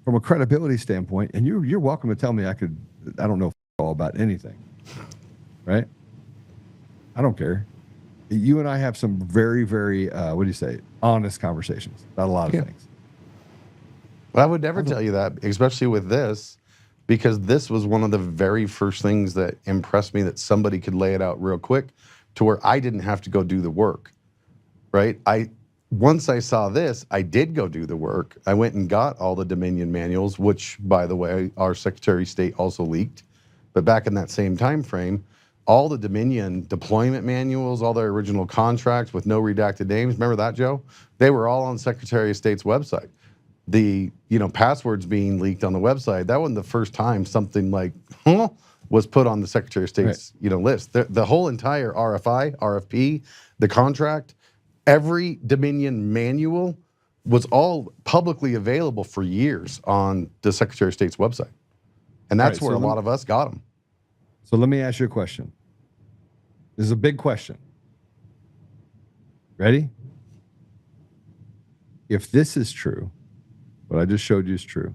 from a credibility standpoint, and you're welcome to tell me I don't know all about anything, right? I don't care. You and I have some very, very, what do you say, honest conversations about a lot of things. Well, I would never tell you that, especially with this, because this was one of the very first things that impressed me that somebody could lay it out real quick to where I didn't have to go do the work, right? Once I saw this, I did go do the work. I went and got all the Dominion manuals, which, by the way, our Secretary of State also leaked. But back in that same time frame, all the Dominion deployment manuals, all their original contracts with no redacted names, remember that, Joe? They were all on Secretary of State's website. The passwords being leaked on the website, that wasn't the first time something like was put on the Secretary of State's list. The whole entire RFI, RFP, the contract, every Dominion manual was all publicly available for years on the Secretary of State's website. And that's where a lot of us got them. So let me ask you a question. This is a big question. Ready? If this is true, what I just showed you is true,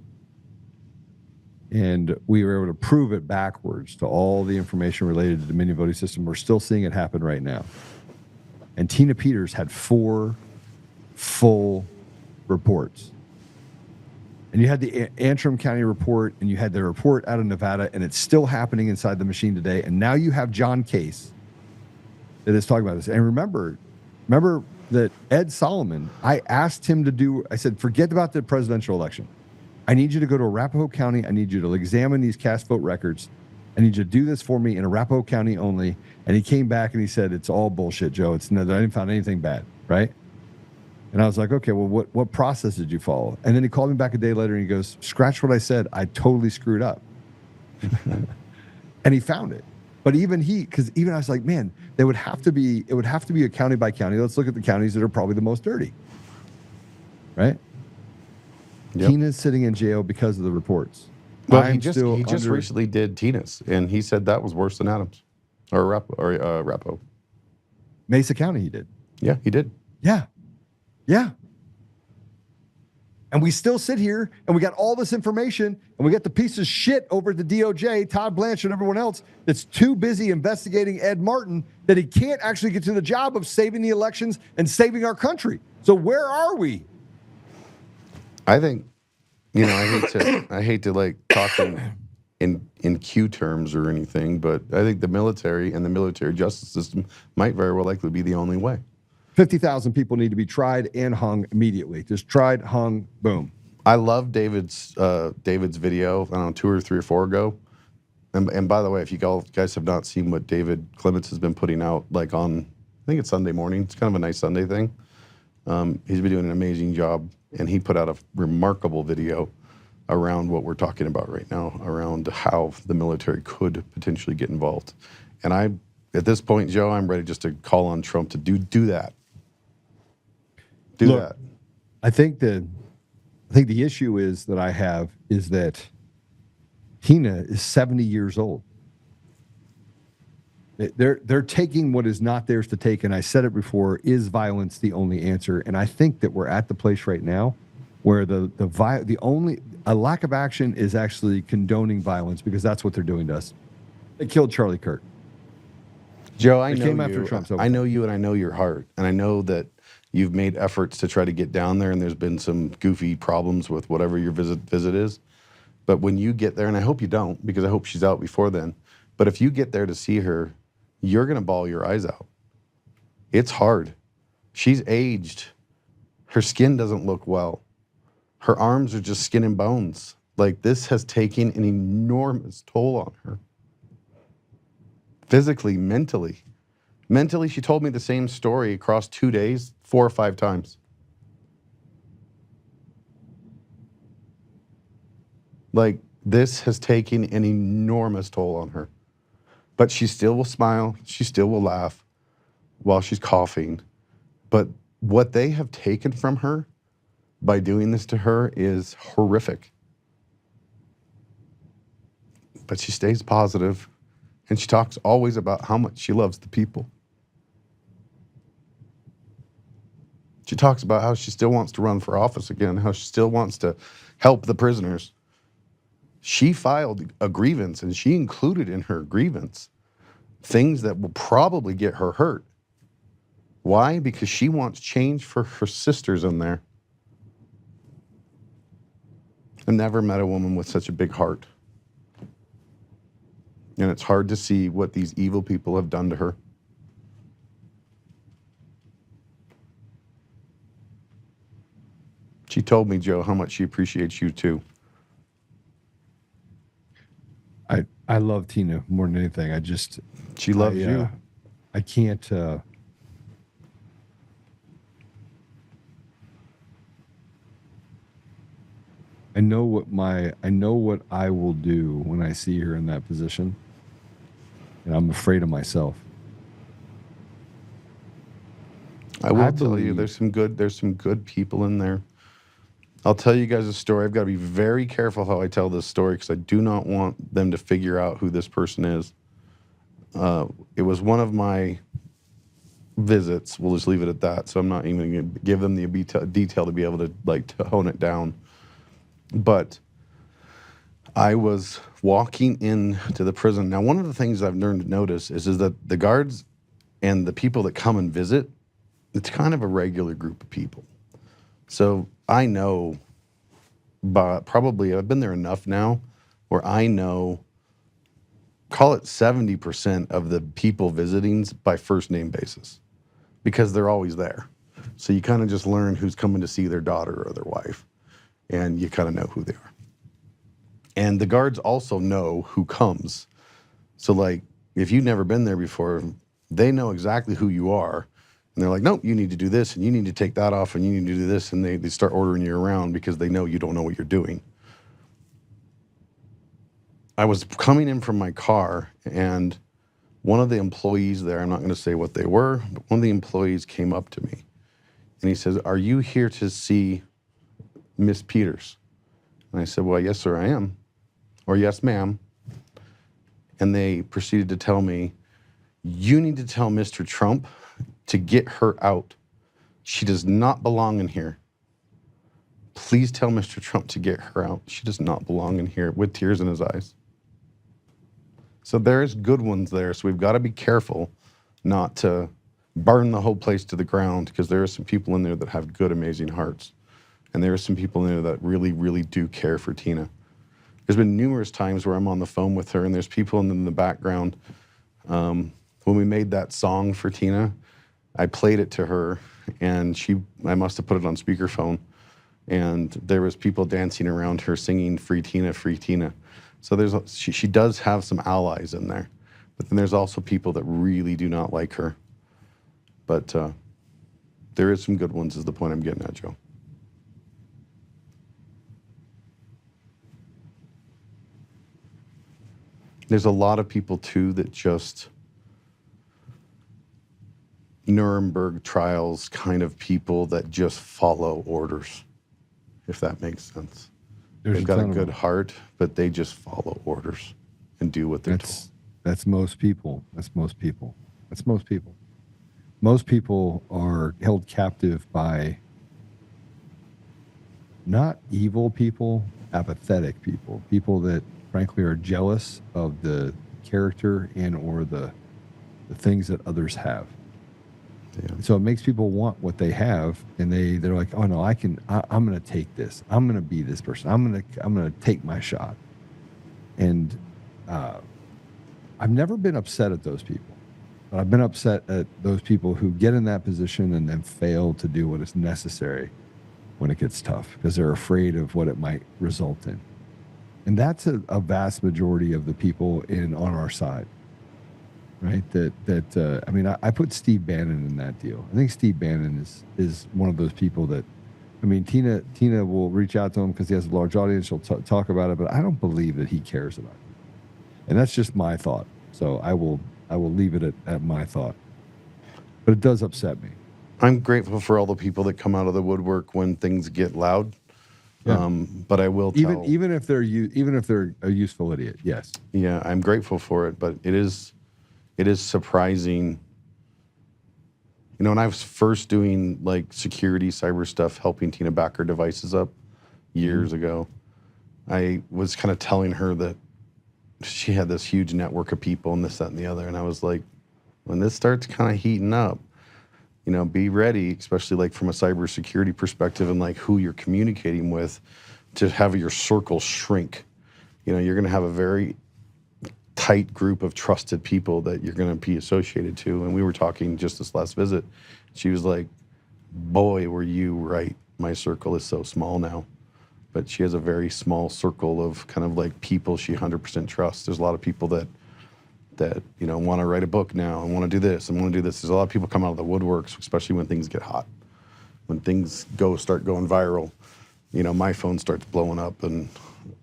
and we were able to prove it backwards to all the information related to the Dominion voting system, we're still seeing it happen right now. And Tina Peters had 4 full reports. And you had the Antrim County report, and you had the report out of Nevada, and it's still happening inside the machine today. And now you have John Case that is talking about this. And remember that Ed Solomon, I asked him I said, forget about the presidential election. I need you to go to Arapahoe County. I need you to examine these cast vote records. I need you to do this for me in Arapahoe County only. And he came back and he said, it's all bullshit, Joe. I didn't find anything bad, right? And I was like, okay, well, what process did you follow? And then he called me back a day later and he goes, scratch what I said. I totally screwed up. And he found it. But because I was like, man, it would have to be a county by county. Let's look at the counties that are probably the most dirty. Right? Yep. Tina's sitting in jail because of the reports. Well, he just recently did Tina's, and he said that was worse than Adams or Arapahoe. Mesa County he did. Yeah, he did. Yeah. And we still sit here and we got all this information and we got the piece of shit over at the DOJ, Todd Blanchard and everyone else that's too busy investigating Ed Martin that he can't actually get to the job of saving the elections and saving our country. So where are we? I think, I hate to like talk in Q terms or anything, but I think the military and the military justice system might very well likely be the only way. 50,000 people need to be tried and hung immediately. Just tried, hung, boom. I love David's video, I don't know, 2 or 3 or 4 ago. And by the way, if you guys have not seen what David Clements has been putting out, like on, I think it's Sunday morning. It's kind of a nice Sunday thing. He's been doing an amazing job, and he put out a remarkable video around what we're talking about right now, around how the military could potentially get involved. And at this point, Joe, I'm ready just to call on Trump to do that. Do Look, that. I think the issue is that I have is that Tina is 70 years old. They're taking what is not theirs to take, and I said it before: is violence the only answer? And I think that we're at the place right now where a lack of action is actually condoning violence, because that's what they're doing to us. They killed Charlie Kirk. Joe, I They know came you. after Trump's I know you, and I know your heart, and I know that you've made efforts to try to get down there, and there's been some goofy problems with whatever your visit is. But when you get there, and I hope you don't, because I hope she's out before then. But if you get there to see her, you're gonna bawl your eyes out. It's hard. She's aged. Her skin doesn't look well. Her arms are just skin and bones. Like, this has taken an enormous toll on her. Physically, mentally. Mentally, she told me the same story across 2 days, 4 or 5 times. Like, this has taken an enormous toll on her. But she still will smile. She still will laugh while she's coughing. But what they have taken from her by doing this to her is horrific. But she stays positive, and she talks always about how much she loves the people. She talks about how she still wants to run for office again, how she still wants to help the prisoners. She filed a grievance, and she included in her grievance things that will probably get her hurt. Why? Because she wants change for her sisters in there. I've never met a woman with such a big heart. And it's hard to see what these evil people have done to her. She told me, Joe, how much she appreciates you too. I love Tina more than anything. She loves you. I can't. I know what I will do when I see her in that position, and I'm afraid of myself. I will tell you, there's some good people in there. I'll tell you guys a story. I've got to be very careful how I tell this story, because I do not want them to figure out who this person is. It was one of my visits. We'll just leave it at that. So I'm not even going to give them the detail to be able to hone it down. But I was walking into the prison. Now, one of the things I've learned to notice is that the guards and the people that come and visit, it's kind of a regular group of people. So I know, but probably I've been there enough now where I know, call it 70% of the people visiting by first name basis, because they're always there. So you kind of just learn who's coming to see their daughter or their wife, and you kind of know who they are. And the guards also know who comes. So, like, if you've never been there before, they know exactly who you are. And they're like, nope, you need to do this, and you need to take that off, and you need to do this. And they start ordering you around because they know you don't know what you're doing. I was coming in from my car, and one of the employees there, I'm not going to say what they were, but one of the employees came up to me. And he says, "Are you here to see Miss Peters?" And I said, "Well, yes, sir, I am." Or, "Yes, ma'am." And they proceeded to tell me, "You need to tell Mr. Trump to get her out. She does not belong in here. Please tell Mr. Trump to get her out. She does not belong in here," with tears in his eyes. So there's good ones there. So we've got to be careful not to burn the whole place to the ground, because there are some people in there that have good, amazing hearts. And there are some people in there that really, really do care for Tina. There's been numerous times where I'm on the phone with her, and there's people in the background. When we made that song for Tina, I played it to her, and I must have put it on speakerphone, and there was people dancing around her singing "Free Tina, Free Tina." So she does have some allies in there, but then there's also people that really do not like her. But there is some good ones, is the point I'm getting at, Joe. There's a lot of people too that just Nuremberg trials kind of people that just follow orders, if that makes sense. There's They've got a ton of good them. heart, but they just follow orders and do what they're told. That's most people. That's most people. That's most people. Most people are held captive by not evil people, apathetic people, people that frankly are jealous of the character and or the things that others have. Yeah. So it makes people want what they have, and they're like, oh no, I'm going to take this. I'm going to be this person. I'm going to take my shot. And I've never been upset at those people, but I've been upset at those people who get in that position and then fail to do what is necessary when it gets tough because they're afraid of what it might result in. And that's a vast majority of the people on our side. Right. I mean, I put Steve Bannon in that deal. I think Steve Bannon is one of those people that, I mean, Tina will reach out to him because he has a large audience. She'll talk about it, but I don't believe that he cares about it. And that's just my thought. So I will leave it at my thought. But it does upset me. I'm grateful for all the people that come out of the woodwork when things get loud. Yeah. But I will tell, even if they're a useful idiot. Yes. yeah, I'm grateful for it, but it is surprising. You know, when I was first doing like security cyber stuff, helping Tina back her devices up years ago, I was kind of telling her that she had this huge network of people and this, that, and the other. And I was like, when this starts kind of heating up, you know, be ready, especially like from a cybersecurity perspective and like who you're communicating with, to have your circle shrink. You know, you're going to have a very tight group of trusted people that you're going to be associated to. And we were talking just this last visit. She was like, boy, were you right. My circle is so small now. But she has a very small circle of kind of like people she 100% trusts. There's a lot of people that you know, want to write a book now and want to do this and want to do this. There's a lot of people come out of the woodworks, especially when things get hot. When things start going viral, you know, my phone starts blowing up, and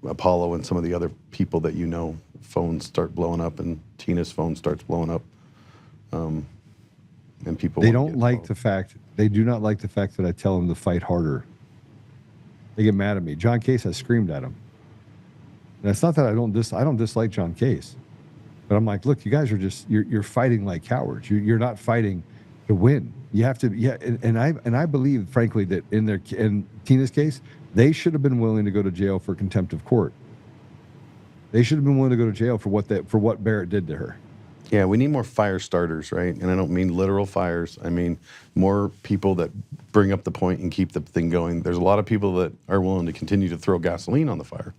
Apollo and some of the other people that you know, phones start blowing up, and Tina's phone starts blowing up. And people They do not like the fact that I tell them to fight harder. They get mad at me. John Case, I screamed at him. And it's not that I don't dislike John Case. But I'm like, look, you guys are just you're fighting like cowards. You're not fighting to win. You have to, yeah. And I believe, frankly, that in Tina's case, they should have been willing to go to jail for contempt of court. They should have been willing to go to jail for what Barrett did to her. Yeah, we need more fire starters, right? And I don't mean literal fires. I mean more people that bring up the point and keep the thing going. There's a lot of people that are willing to continue to throw gasoline on the fire.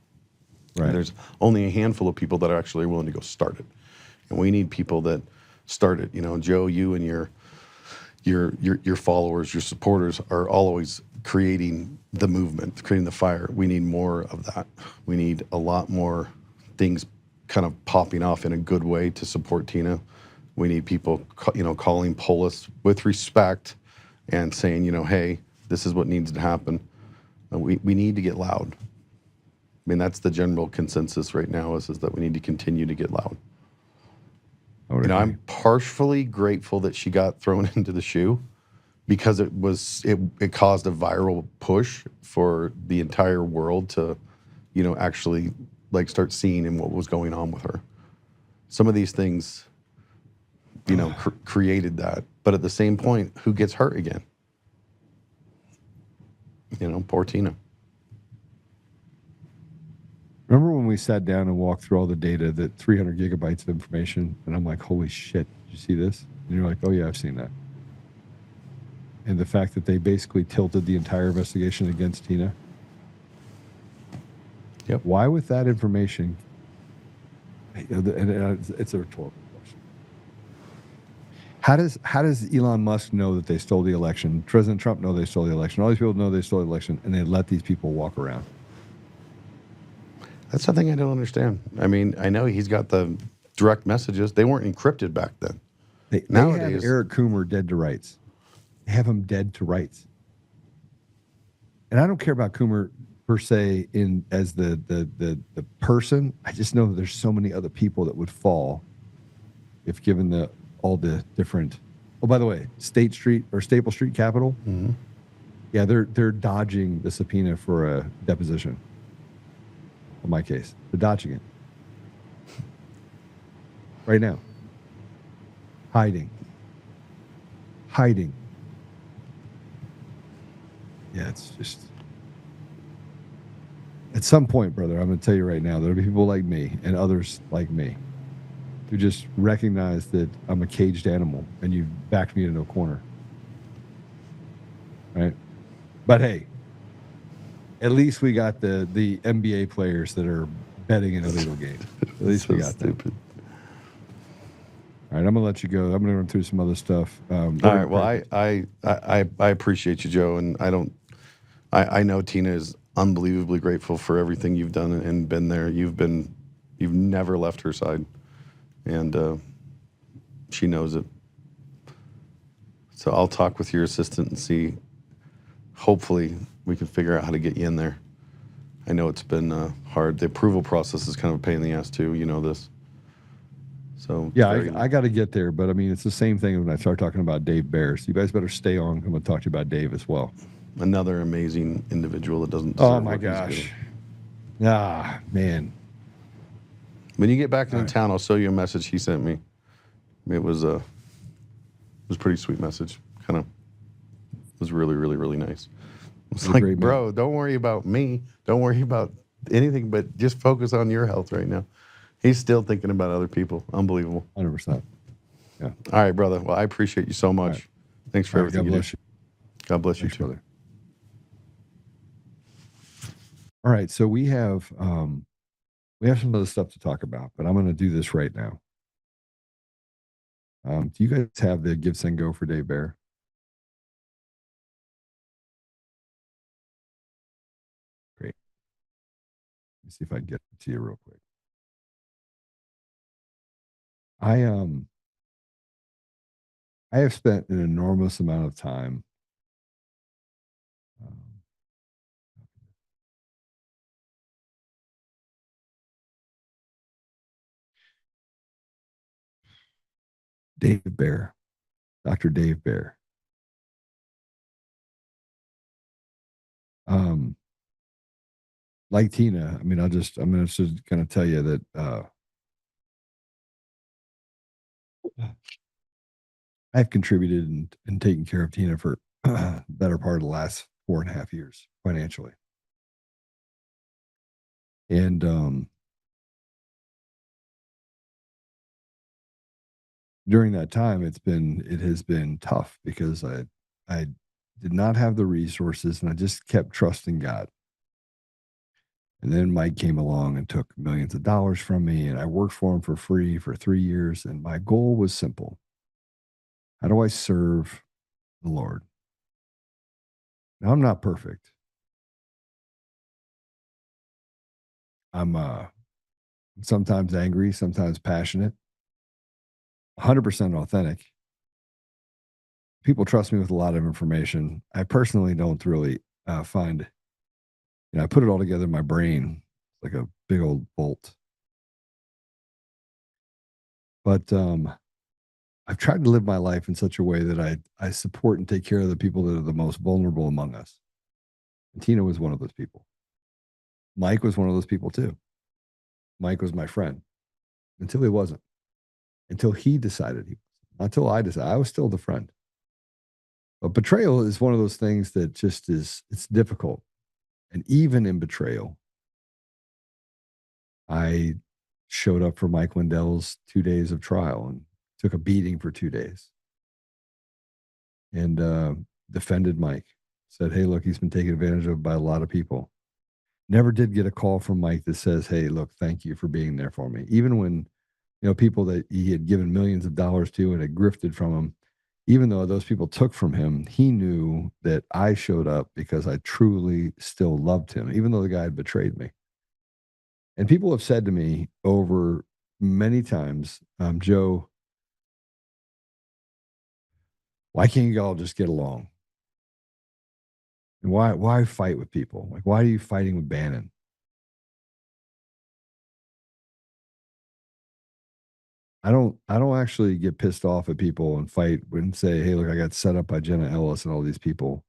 Right. And there's only a handful of people that are actually willing to go start it. And we need people that start it. You know, Joe, you and your followers, your supporters are always creating the movement, creating the fire. We need more of that. We need a lot more things kind of popping off in a good way to support Tina. We need people, you know, calling Polis with respect and saying, you know, hey, this is what needs to happen. We need to get loud. I mean, that's the general consensus right now is that we need to continue to get loud. You know, I'm partially grateful that she got thrown into the shoe because it caused a viral push for the entire world to, you know, actually like start seeing in what was going on with her. Some of these things, you know, created that. But at the same point, who gets hurt again? You know, poor Tina. Remember when we sat down and walked through all the data, that 300 gigabytes of information, and I'm like, holy shit, did you see this? And you're like, oh yeah, I've seen that. And the fact that they basically tilted the entire investigation against Tina. Yep. Why with that information? And it's a rhetorical question. How does Elon Musk know that they stole the election? President Trump know they stole the election. All these people know they stole the election, and they let these people walk around. That's something I don't understand. I mean, I know he's got the direct messages. They weren't encrypted back then. They have Eric Coomer dead to rights. They have him dead to rights. And I don't care about Coomer per se as the person. I just know that there's so many other people that would fall if given all the different Oh, by the way, State Street or Staple Street Capitol. Mm-hmm. Yeah, they're dodging the subpoena for a deposition. In my case, they're dodging it right now. Hiding. Yeah, it's just at some point, brother, I'm going to tell you right now, there'll be people like me and others like me who just recognize that I'm a caged animal and you backed me into a corner. Right? But hey, at least we got the NBA players that are betting in illegal games. At least we got stupid. them. All right, I'm gonna let you go. I'm gonna run through some other stuff. All right. Well, I appreciate you, Joe, and I know Tina is unbelievably grateful for everything you've done and been there. You've never left her side, and she knows it. So I'll talk with your assistant and see. Hopefully, we can figure out how to get you in there. I know it's been hard. The approval process is kind of a pain in the ass too. You know this. So yeah, I got to get there, but I mean, it's the same thing when I start talking about Dave Bears. You guys better stay on. I'm going to talk to you about Dave as well. Another amazing individual that doesn't. Oh my gosh! Ah, man. When you get back into town, I'll show you a message he sent me. It was a pretty sweet message. Kind of was really, really, really nice. It's like, bro, don't worry about me. Don't worry about anything, but just focus on your health right now. He's still thinking about other people. Unbelievable. 100%. Yeah. All right, brother. Well, I appreciate you so much. Right. Thanks for everything. God bless you. God bless you too, too. Brother. All right, so we have some other stuff to talk about, but I'm going to do this right now. Do you guys have the Give, Send, Go for Dave Bear? Great. Let me see if I can get it to you real quick. I have spent an enormous amount of time Dave Bear, Dr. Dave Bear. Like Tina, I mean, I'm just kind of tell you that I've contributed and taken care of Tina for the better part of the last 4.5 years financially. And during that time, it has been tough because I did not have the resources and I just kept trusting God. And then Mike came along and took millions of dollars from me, and I worked for him for free for 3 years. And my goal was simple. How do I serve the Lord? Now, I'm not perfect. I'm sometimes angry, sometimes passionate, 100% authentic. People trust me with a lot of information. I personally don't really find, I put it all together in my brain like a big old bolt. But I've tried to live my life in such a way that I support and take care of the people that are the most vulnerable among us. And Tina was one of those people. Mike was one of those people too. Mike was my friend until he wasn't. Until he decided he was. Not until I decided. I was still the friend. But betrayal is one of those things that just it's difficult. And even in betrayal, I showed up for Mike Lindell's 2 days of trial and took a beating for 2 days. And defended Mike. Said, hey, look, he's been taken advantage of by a lot of people. Never did get a call from Mike that says, hey, look, thank you for being there for me. Even when, people that he had given millions of dollars to and had grifted from him, even though those people took from him, he knew that I showed up because I truly still loved him, even though the guy had betrayed me. And people have said to me over many times, Joe, why can't you all just get along? And why fight with people? Like, why are you fighting with Bannon? I don't actually get pissed off at people and fight and say, hey, look, I got set up by Jenna Ellis and all these people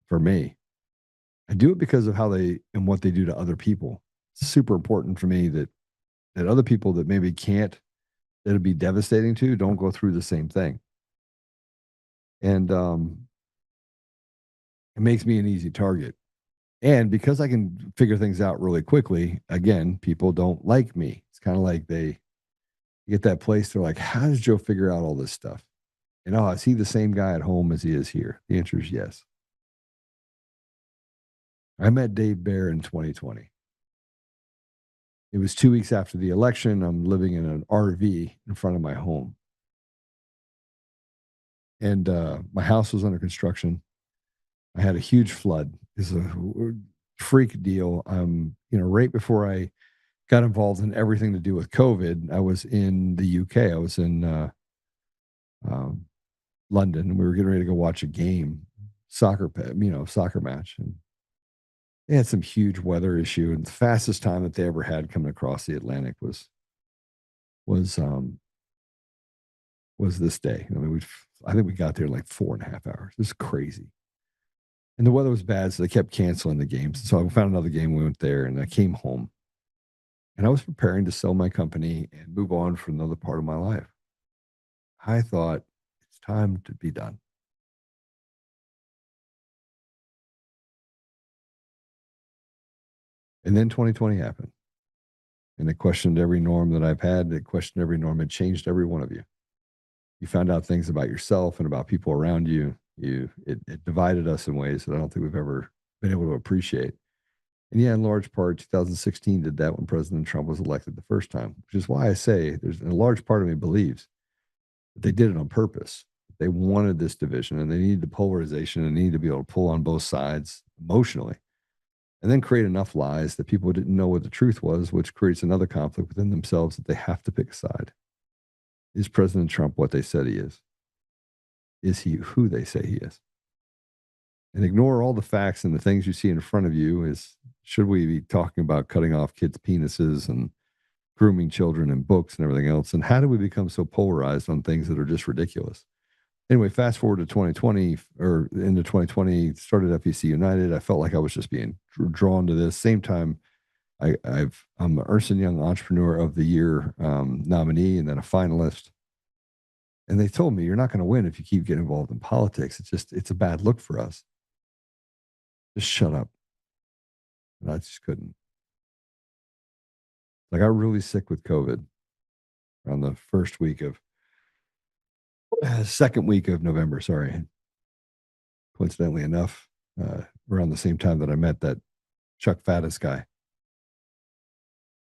for me. I do it because of how they and what they do to other people. It's super important for me that other people that maybe can't, that it'd be devastating to, don't go through the same thing. And it makes me an easy target. And because I can figure things out really quickly, again, people don't like me. It's kind of like they get that place. They're like, how does Joe figure out all this stuff? And oh, is he the same guy at home as he is here? The answer is yes. I met Dave Bear in 2020. It was 2 weeks after the election. I'm living in an RV in front of my home. And my house was under construction. I had a huge flood. It's a freak deal. Right before I got involved in everything to do with COVID, I was in the UK. I was in London, and we were getting ready to go watch a game, soccer match. And they had some huge weather issue, and the fastest time that they ever had coming across the Atlantic was this day. I mean, I think we got there in like 4.5 hours. It was crazy. And the weather was bad, so they kept canceling the games. So I found another game. We went there, and I came home. And I was preparing to sell my company and move on for another part of my life. I thought, it's time to be done. And then 2020 happened. And it questioned every norm that I've had. It questioned every norm. It changed every one of you. You found out things about yourself and about people around you. It divided us in ways that I don't think we've ever been able to appreciate. And yeah, in large part, 2016 did that when President Trump was elected the first time, which is why I say there's a large part of me believes that they did it on purpose. They wanted this division, and they needed the polarization, and needed to be able to pull on both sides emotionally, and then create enough lies that people didn't know what the truth was, which creates another conflict within themselves that they have to pick a side. Is President Trump what they said he is? Is he who they say he is? And ignore all the facts and the things you see in front of you. Should we be talking about cutting off kids' penises and grooming children and books and everything else? And how do we become so polarized on things that are just ridiculous? Anyway, fast forward to 2020 or into 2020, started FEC United. I felt like I was just being drawn to this. Same time, I'm an Ernst & Young Entrepreneur of the Year nominee and then a finalist. And they told me, you're not going to win if you keep getting involved in politics. It's a bad look for us. Just shut up. And I just couldn't. I got really sick with COVID around the second week of November, sorry. Coincidentally enough, around the same time that I met that Chuck Faddis guy.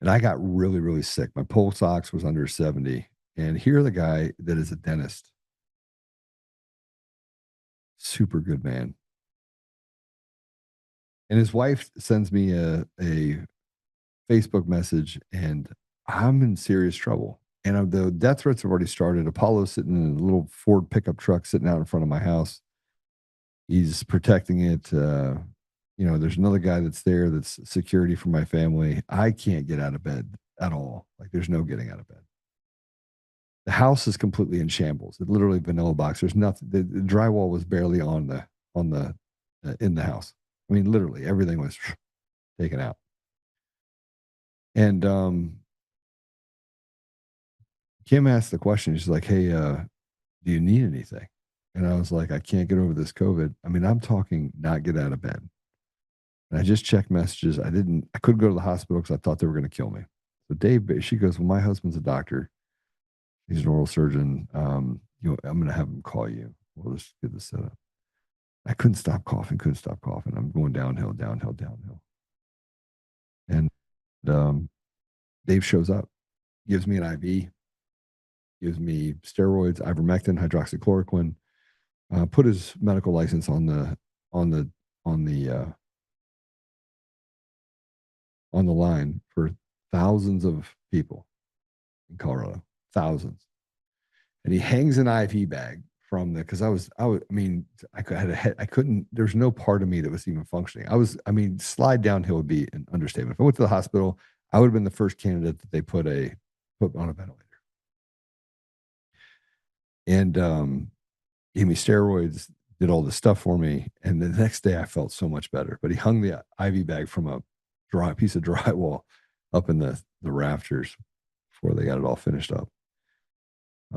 And I got really, really sick. My pulse ox was under 70. And here the guy that is a dentist. Super good man. And his wife sends me a Facebook message, and I'm in serious trouble. And the death threats have already started. Apollo's sitting in a little Ford pickup truck sitting out in front of my house. He's protecting it. There's another guy that's there that's security for my family. I can't get out of bed at all. Like, there's no getting out of bed. The house is completely in shambles. It's literally vanilla box. There's nothing. The drywall was barely in the house. I mean, literally everything was taken out. And Kim asked the question. She's like, "Hey, do you need anything?" And I was like, "I can't get over this COVID." I mean, I'm talking not get out of bed. And I just checked messages. I couldn't go to the hospital because I thought they were going to kill me. So she goes, "Well, my husband's a doctor. He's an oral surgeon. I'm going to have him call you. We'll just get this set up." I couldn't stop coughing. I'm going downhill. And Dave shows up, gives me an IV, gives me steroids, ivermectin, hydroxychloroquine, put his medical license on the line for thousands of people in Colorado, thousands. And he hangs an IV bag from because I couldn't, there's no part of me that was even functioning. Slide downhill would be an understatement. If I went to the hospital, I would have been the first candidate that they put on a ventilator. and gave me steroids, did all this stuff for me. And the next day I felt so much better. But he hung the IV bag from a piece of drywall up in the rafters before they got it all finished up.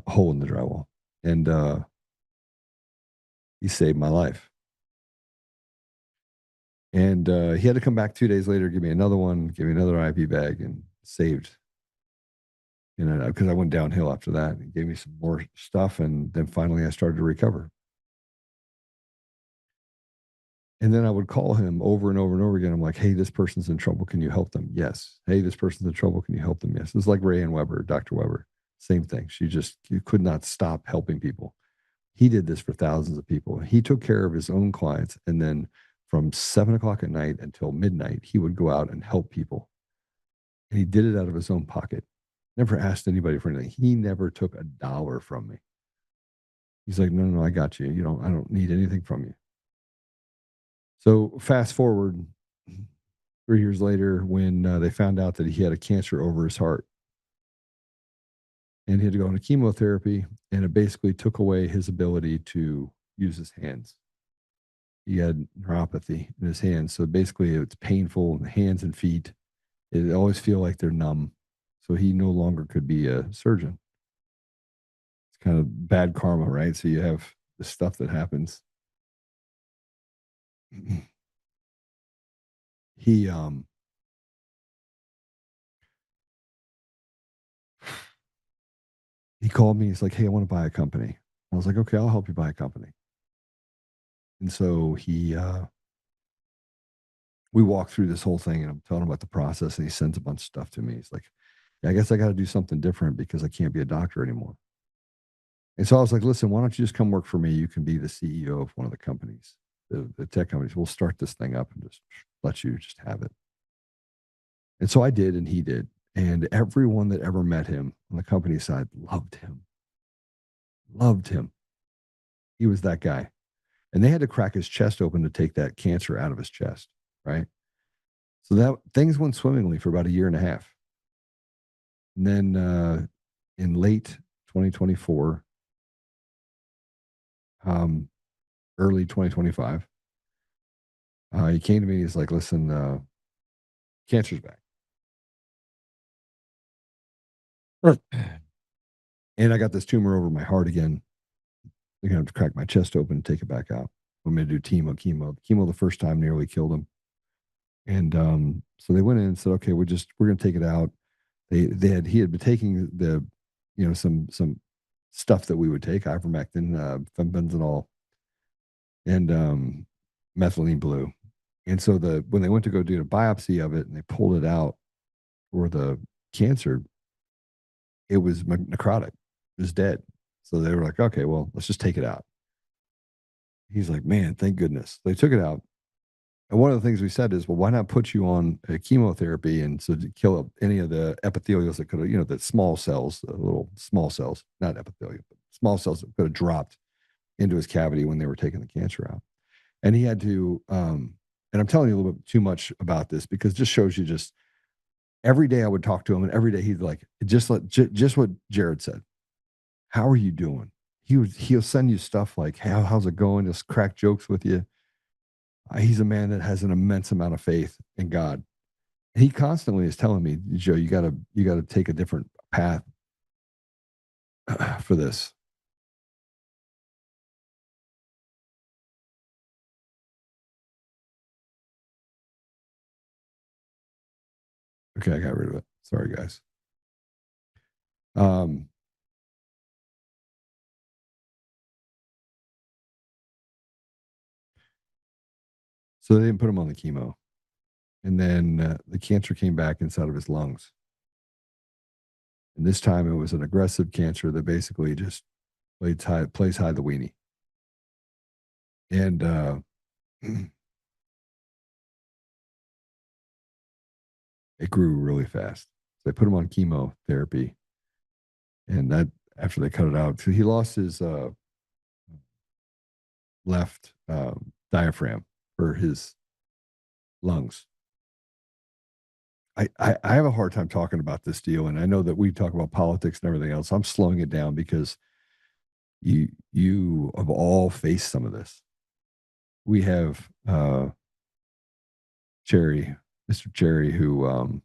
A hole in the drywall. And he saved my life. And he had to come back 2 days later, give me another one, give me another IV bag, and saved. You know, because I went downhill after that. He gave me some more stuff, and then finally I started to recover. And then I would call him over and over and over again. I'm like, hey, this person's in trouble. Can you help them? Yes. Hey, this person's in trouble. Can you help them? Yes. It's like Ray Ann Weber, Dr. Weber. Same thing. She could not stop helping people. He did this for thousands of people. He took care of his own clients. And then from 7 o'clock at night until midnight, he would go out and help people. And he did it out of his own pocket. Never asked anybody for anything. He never took $1 from me. He's like, no, I got you. I don't need anything from you. So fast forward 3 years later, when they found out that he had a cancer over his heart, and he had to go into chemotherapy, and it basically took away his ability to use his hands. He had neuropathy in his hands, so basically it's painful in the hands and feet. It always feel like they're numb, so he no longer could be a surgeon. It's kind of bad karma, right? So you have the stuff that happens. He called me. He's like, hey, I want to buy a company. I was like, okay, I'll help you buy a company. And so we walked through this whole thing, and I'm telling him about the process, and he sends a bunch of stuff to me. He's like, yeah, I guess I got to do something different because I can't be a doctor anymore. And so I was like, listen, why don't you just come work for me? You can be the CEO of one of the companies, the tech companies. We'll start this thing up and just let you just have it. And so I did, and he did. And everyone that ever met him on the company side loved him. Loved him. He was that guy. And they had to crack his chest open to take that cancer out of his chest, right? So that things went swimmingly for about a year and a half. And then in late 2024, early 2025, he came to me. He's like, listen, cancer's back. And I got this tumor over my heart again. They're going to have to crack my chest open and take it back out. I'm going to do chemo. Chemo the first time nearly killed him. And so they went in and said, okay, we're going to take it out. He had been taking some stuff that we would take, ivermectin, fenbendazole, and methylene blue. And so when they went to go do a biopsy of it and they pulled it out for the cancer, it was necrotic. It was dead. So they were like, okay, well, let's just take it out. He's like, man, thank goodness. They took it out. And one of the things we said is, well, why not put you on a chemotherapy and so to kill up any of the epithelials that could have, the small cells, the little small cells, not epithelial, but small cells that could have dropped into his cavity when they were taking the cancer out. And he had to, and I'm telling you a little bit too much about this because it just shows you every day I would talk to him, and every day he'd like, just what Jared said. How are you doing? He'll send you stuff like, hey, how's it going? Just crack jokes with you. He's a man that has an immense amount of faith in God. He constantly is telling me, Joe, you gotta take a different path for this. Okay, I got rid of it. Sorry, guys. So they didn't put him on the chemo. And then the cancer came back inside of his lungs. And this time it was an aggressive cancer that basically just plays hide the weenie. And it grew really fast. So they put him on chemotherapy. And that after they cut it out, so he lost his left diaphragm for his lungs. I have a hard time talking about this deal, and I know that we talk about politics and everything else. I'm slowing it down because you have all faced some of this. We have Cherry, Mr. Cherry, who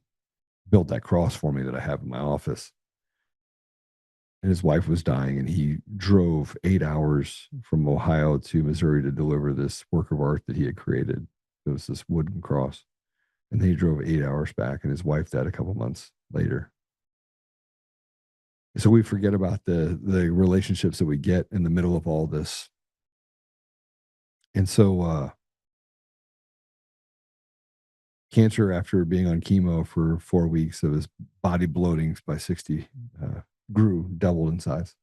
built that cross for me that I have in my office. And his wife was dying, and he drove 8 hours from Ohio to Missouri to deliver this work of art that he had created. It was this wooden cross. And then he drove 8 hours back, and his wife died a couple months later. So we forget about the relationships that we get in the middle of all this. And so cancer, after being on chemo for 4 weeks, of his body bloating by 60, grew, doubled in size.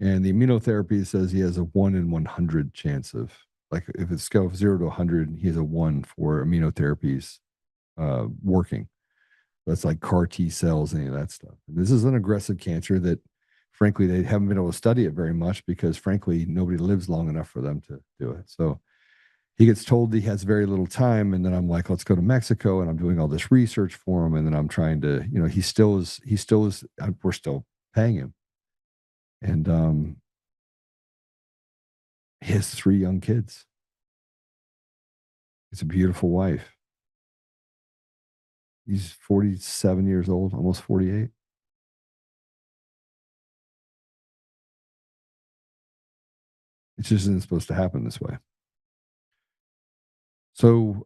And the immunotherapy says he has a 1 in 100 chance of, like, if it's scale of 0 to 100, he has a 1 for immunotherapies working. That's like CAR T cells, any of that stuff. And this is an aggressive cancer that, frankly, they haven't been able to study it very much because, frankly, nobody lives long enough for them to do it. So he gets told he has very little time. And then I'm like, let's go to Mexico. And I'm doing all this research for him. And then I'm trying to, he still is, we're still paying him. And he has 3 young kids. He's a beautiful wife. He's 47 years old, almost 48. It just isn't supposed to happen this way. So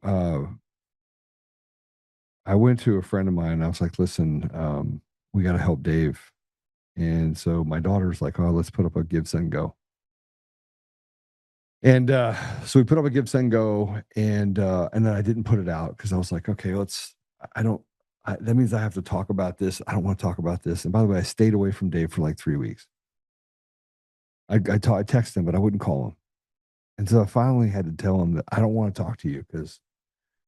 I went to a friend of mine, and I was like, listen, we got to help Dave. And so my daughter's like, oh, let's put up a Give, Send, Go. And so we put up a Give, Send, Go, and then I didn't put it out because I was like, okay, that means I have to talk about this. I don't want to talk about this. And by the way, I stayed away from Dave for like 3 weeks. I texted him, but I wouldn't call him. And so I finally had to tell him that I don't want to talk to you, because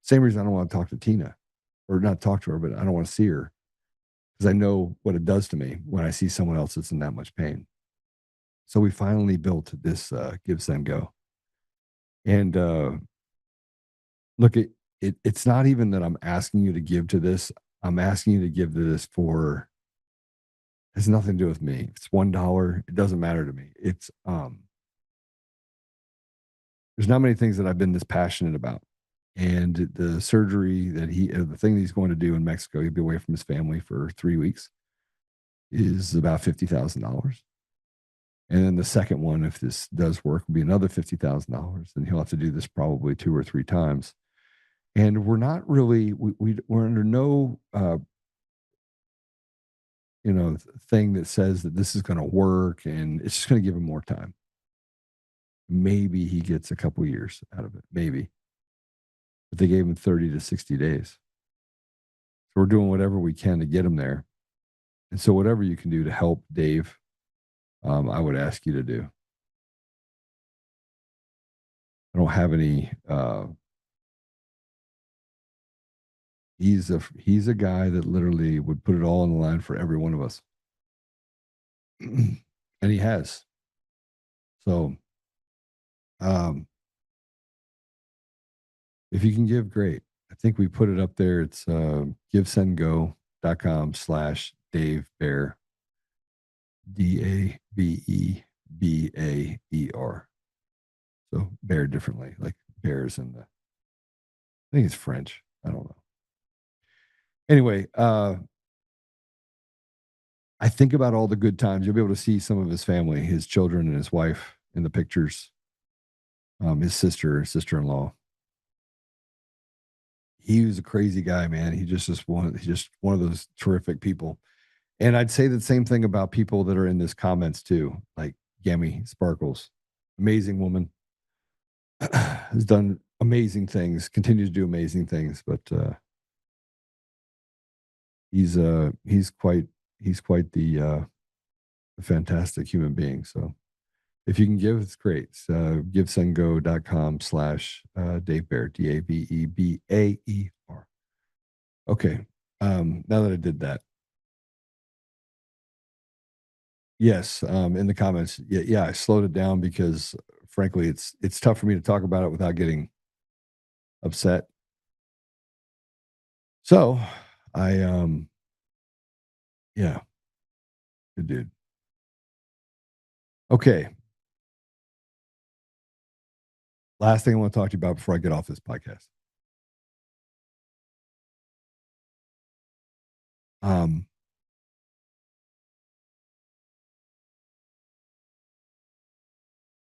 same reason I don't want to talk to Tina, or not talk to her, but I don't want to see her, because I know what it does to me when I see someone else that's in that much pain. So we finally built this Give, Send, Go. And look, it's not even that I'm asking you to give to this. I'm asking you to give to this for, it has nothing to do with me. If it's $1, it doesn't matter to me. It's there's not many things that I've been this passionate about. And the surgery that the thing that he's going to do in Mexico, he'll be away from his family for 3 weeks, is about $50,000. And then the second one, if this does work, will be another $50,000. And he'll have to do this probably 2 or 3 times. And we're not really, we're under no, thing that says that this is going to work, and it's just going to give him more time. Maybe he gets a couple years out of it, maybe. But they gave him 30 to 60 days. So we're doing whatever we can to get him there. And so whatever you can do to help Dave, I would ask you to do. I don't have any, he's a guy that literally would put it all on the line for every one of us. And he has. So, if you can give, great. I think we put it up there. It's givesendgo.com/Dave Bear, DAVEBAER. So bear differently, like bears in the, I think it's French. I don't know. Anyway, I think about all the good times. You'll be able to see some of his family, his children and his wife in the pictures. His sister-in-law. He was a crazy guy, man. He's just one of those terrific people. And I'd say the same thing about people that are in this comments too, like Gammy Sparkles, amazing woman, has done amazing things, continues to do amazing things, but he's quite the fantastic human being. So if you can give, it's great. Givesendgo.com/Dave Bear, DAVEBAER. Okay. Now that I did that. Yes, in the comments. Yeah, I slowed it down because frankly, it's tough for me to talk about it without getting upset. So yeah, good dude. Okay. Last thing I want to talk to you about before I get off this podcast.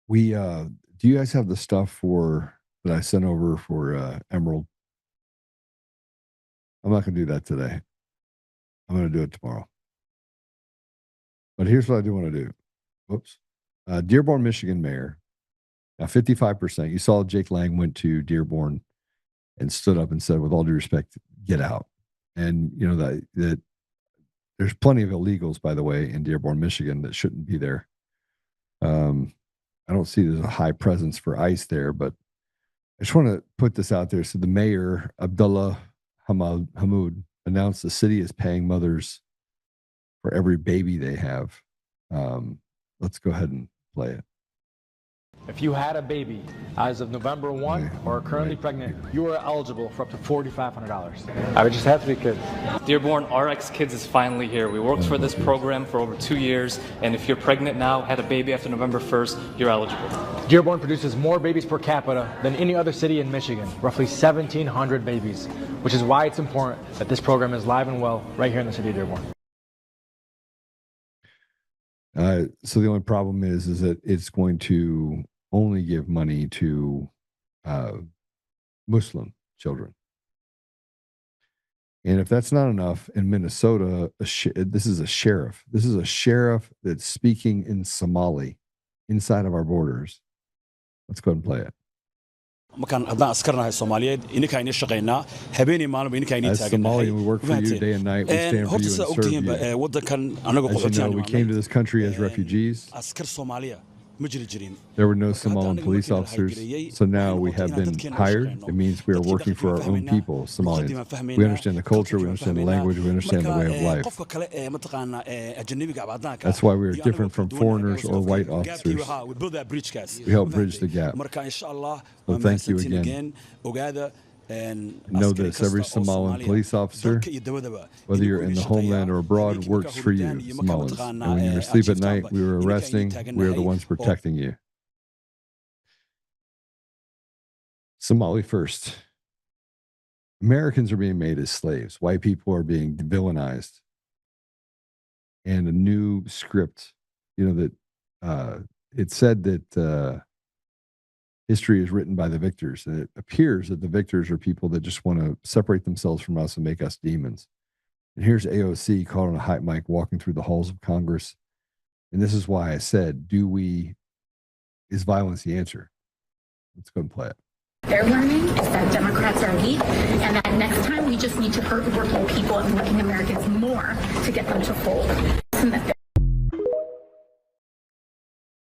Do you guys have the stuff that I sent over for Emerald? I'm not going to do that today. I'm going to do it tomorrow. But here's what I do want to do. Whoops. Dearborn, Michigan mayor. Now, 55%. You saw Jake Lang went to Dearborn and stood up and said, with all due respect, get out. And, you know, that there's plenty of illegals, by the way, in Dearborn, Michigan that shouldn't be there. I don't see there's a high presence for ICE there, but I just want to put this out there. So the mayor, Abdullah Hamoud, announced the city is paying mothers for every baby they have. Let's go ahead and play it. If you had a baby as of November 1 or are currently pregnant, you are eligible for up to $4,500. I would just have to be kids. Dearborn RX Kids is finally here. We worked for this program for over 2 years, and if you're pregnant now, had a baby after November 1st, you're eligible. Dearborn produces more babies per capita than any other city in Michigan, roughly 1,700 babies, which is why it's important that this program is live and well right here in the city of Dearborn. So the only problem is that it's going to only give money to Muslim children. And if that's not enough, in Minnesota, this is a sheriff. This is a sheriff that's speaking in Somali inside of our borders. Let's go ahead and play it. As Somali, we work for you day and night. We stand for you and serve you. As you know, we came to this country as refugees. There were no Somalian police officers, so now we have been hired. It means we are working for our own people, Somalians. We understand the culture, we understand the language, we understand the way of life. That's why we are different from foreigners or white officers. We help bridge the gap. So thank you again. Know this, every Somalian police officer, whether you're in the homeland or abroad, works for you, Somalians. And when you're asleep at night, we were arresting, we are the ones protecting you. Somali first. Americans are being made as slaves. White people are being villainized. And a new script, you know, that it said that history is written by the victors. And it appears that the victors are people that just want to separate themselves from us and make us demons. And here's AOC caught on a hype mic walking through the halls of Congress. And this is why I said, is violence the answer? Let's go and play it. They're learning is that Democrats are weak, and that next time we just need to hurt working people and working Americans more to get them to fold.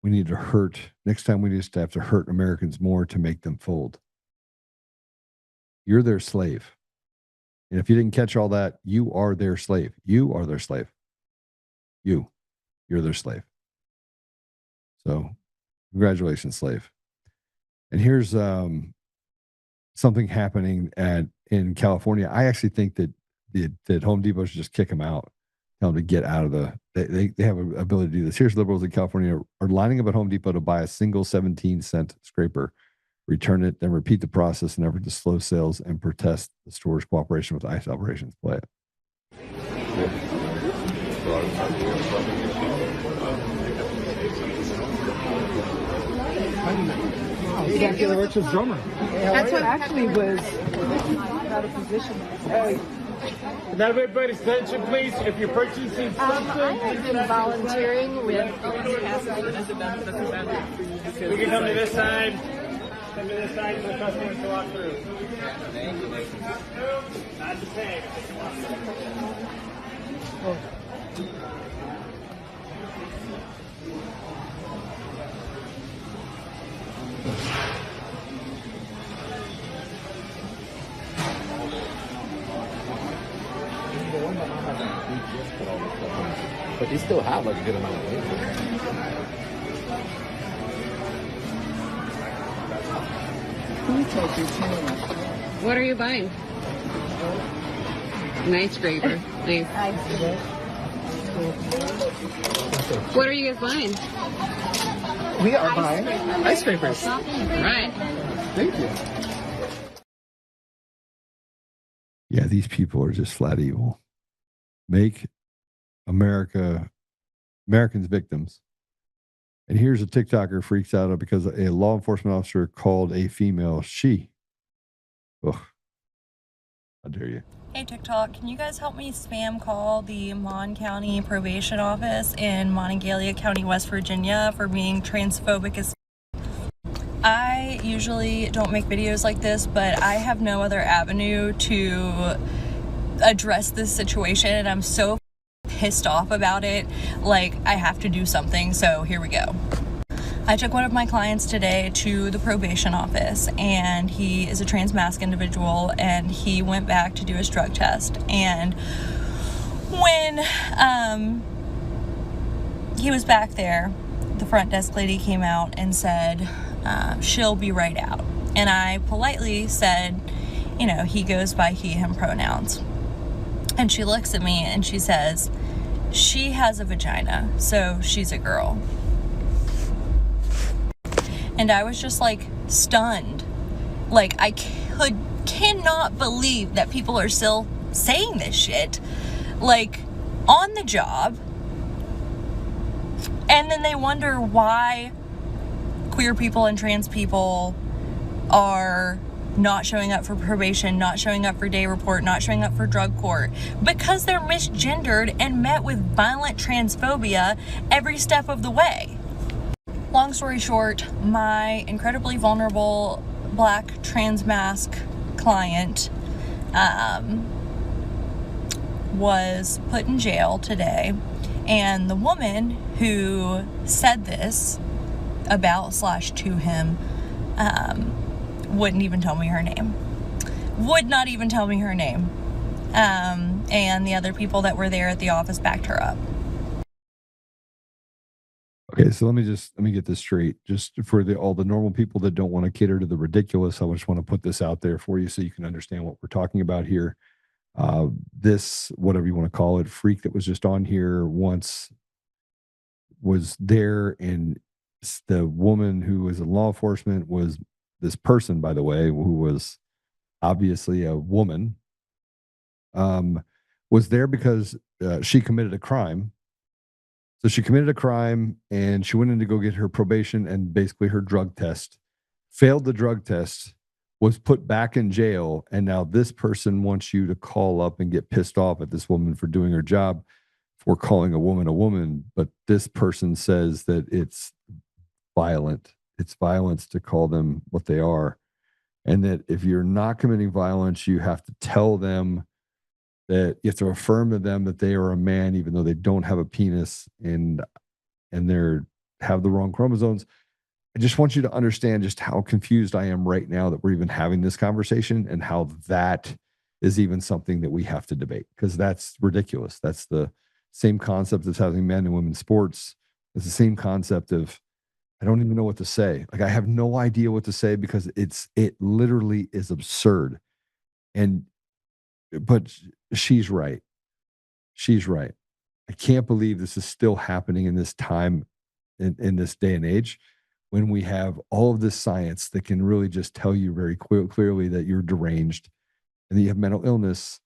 We need to hurt. Next time we just have to hurt Americans more to make them fold. You're their slave. And if you didn't catch all that, you are their slave. You are their slave. You're their slave. So congratulations, slave. And here's something happening in California. I actually think that Home Depot should just kick them out. Tell them to get out of they have an ability to do this. Here's liberals in California are lining up at Home Depot to buy a single 17-cent scraper, return it, then repeat the process in an effort to slow sales and protest the store's cooperation with ICE operations. Play it. Richard's drummer. That's what actually was out of position. Can everybody's attention, please? If you're purchasing something, I've been volunteering with. we can come to this side. Come to this side for the customers to walk through. Not the same. But they still have like a good amount of labor. What are you buying? Nice scraper. Nice. What are you guys buying? We are buying ice scrapers. Right. Thank you. Yeah, these people are just flat evil. Make Americans victims. And here's a TikToker freaks out because a law enforcement officer called a female she. Ugh. How dare you? Hey TikTok, can you guys help me spam call the Mon County Probation Office in Monongalia County, West Virginia for being transphobic as I usually don't make videos like this, but I have no other avenue to address this situation and I'm so pissed off about it. Like, I have to do something, so here we go. I took one of my clients today to the probation office and he is a trans mask individual and he went back to do his drug test. And when he was back there, the front desk lady came out and said, she'll be right out. And I politely said, you know, he goes by he, him pronouns. And she looks at me and she says, she has a vagina, so she's a girl. And I was just like stunned. Like, I cannot believe that people are still saying this shit, like, on the job. And then they wonder why queer people and trans people are not showing up for probation, not showing up for day report, not showing up for drug court, because they're misgendered and met with violent transphobia every step of the way. Long story short, my incredibly vulnerable black trans mask client was put in jail today, and the woman who said this about / to him wouldn't even tell me her name. Would not even tell me her name. And the other people that were there at the office backed her up. Okay, so let me get this straight. Just for all the normal people that don't want to cater to the ridiculous, I just want to put this out there for you so you can understand what we're talking about here. This, whatever you want to call it, freak that was just on here once was there, and the woman who was in law enforcement was this person, by the way, who was obviously a woman, was there because she committed a crime. So she committed a crime and she went in to go get her probation and basically her drug test, failed the drug test, was put back in jail. And now this person wants you to call up and get pissed off at this woman for doing her job, for calling a woman. But this person says that it's violent. It's violence to call them what they are. And that if you're not committing violence, you have to tell them that you have to affirm to them that they are a man, even though they don't have a penis and they're have the wrong chromosomes. I just want you to understand just how confused I am right now that we're even having this conversation and how that is even something that we have to debate, because that's ridiculous. That's the same concept as having men and women sports. It's the same concept of, I don't even know what to say. Like, I have no idea what to say because it literally is absurd. But she's right. She's right. I can't believe this is still happening in this time, in this day and age, when we have all of this science that can really just tell you very clearly that you're deranged and that you have mental illness.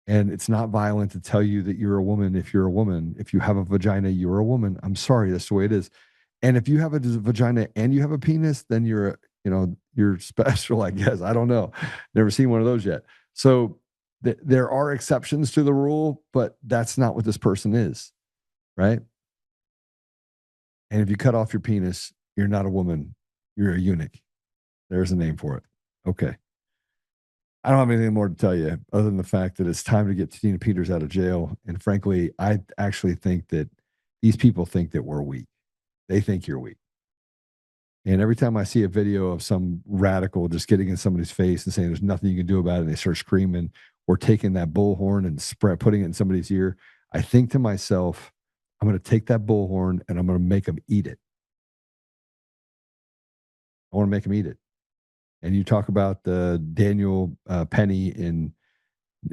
And it's not violent to tell you that you're a woman if you're a woman. If you have a vagina, you're a woman. I'm sorry, that's the way it is. And if you have a vagina and you have a penis, then you're special, I guess. I don't know. Never seen one of those yet. So there are exceptions to the rule, but that's not what this person is, right? And if you cut off your penis, you're not a woman. You're a eunuch. There's a name for it. Okay. I don't have anything more to tell you other than the fact that it's time to get Tina Peters out of jail. And frankly, I actually think that these people think that we're weak. They think you're weak. And every time I see a video of some radical just getting in somebody's face and saying there's nothing you can do about it, and they start screaming, or taking that bullhorn and putting it in somebody's ear, I think to myself, I'm going to take that bullhorn and I'm going to make them eat it. I want to make them eat it. And you talk about the Daniel Penny in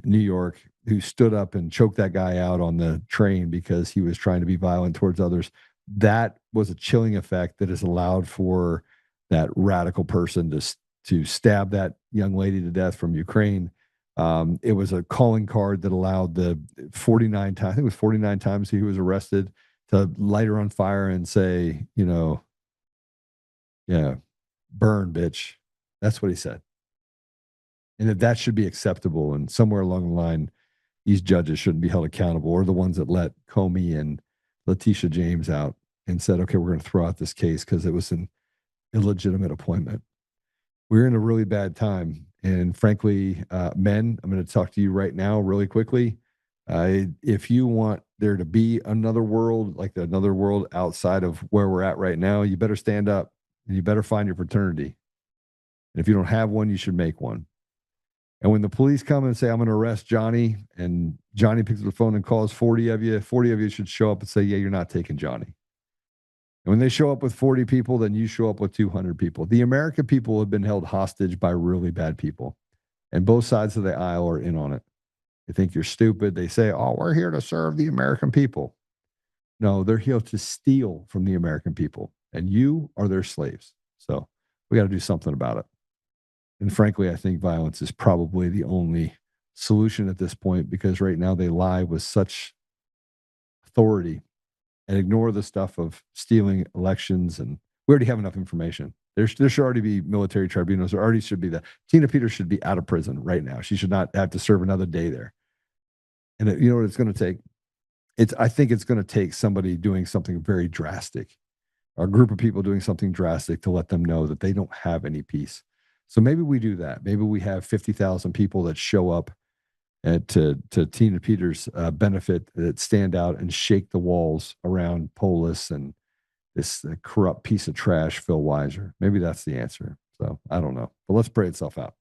New York, who stood up and choked that guy out on the train because he was trying to be violent towards others. that was a chilling effect that has allowed for that radical person to stab that young lady to death from Ukraine. It was a calling card that allowed the 49 times, I think it was 49 times he was arrested, to light her on fire and say, you know, yeah, burn, bitch. That's what he said. And that should be acceptable. And somewhere along the line, these judges shouldn't be held accountable, or the ones that let Comey and Letitia James out and said, okay, we're going to throw out this case because it was an illegitimate appointment. We're in a really bad time. And frankly, men, I'm going to talk to you right now really quickly. If you want there to be another world, like another world outside of where we're at right now, you better stand up and you better find your fraternity. And if you don't have one, you should make one. And when the police come and say, I'm going to arrest Johnny, and Johnny picks up the phone and calls 40 of you should show up and say, yeah, you're not taking Johnny. And when they show up with 40 people, then you show up with 200 people. The American people have been held hostage by really bad people. And both sides of the aisle are in on it. They think you're stupid. They say, oh, we're here to serve the American people. No, they're here to steal from the American people. And you are their slaves. So we got to do something about it. And frankly, I think violence is probably the only solution at this point, because right now they lie with such authority and ignore the stuff of stealing elections. And we already have enough information. There should already be military tribunals. There already should be Tina Peters should be out of prison right now. She should not have to serve another day there. And you know what it's going to take? I think it's going to take somebody doing something very drastic, a group of people doing something drastic to let them know that they don't have any peace. So maybe we do that. Maybe we have 50,000 people that show up to Tina Peters' benefit, that stand out and shake the walls around Polis and this corrupt piece of trash, Phil Weiser. Maybe that's the answer. So I don't know, but let's pray itself out.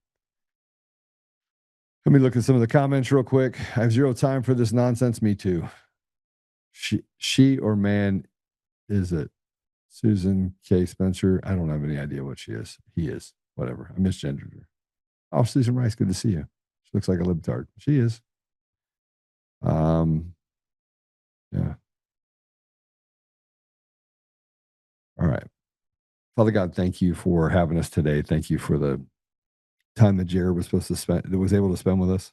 Let me look at some of the comments real quick. I have zero time for this nonsense. Me too. She or man is it? Susan K. Spencer. I don't have any idea what she is. He is. Whatever. I misgendered her. Oh, Susan Rice, good to see you. She looks like a libtard. She is. Yeah. All right. Father God, thank you for having us today. Thank you for the time that Jared was supposed to spend, that was able to spend with us.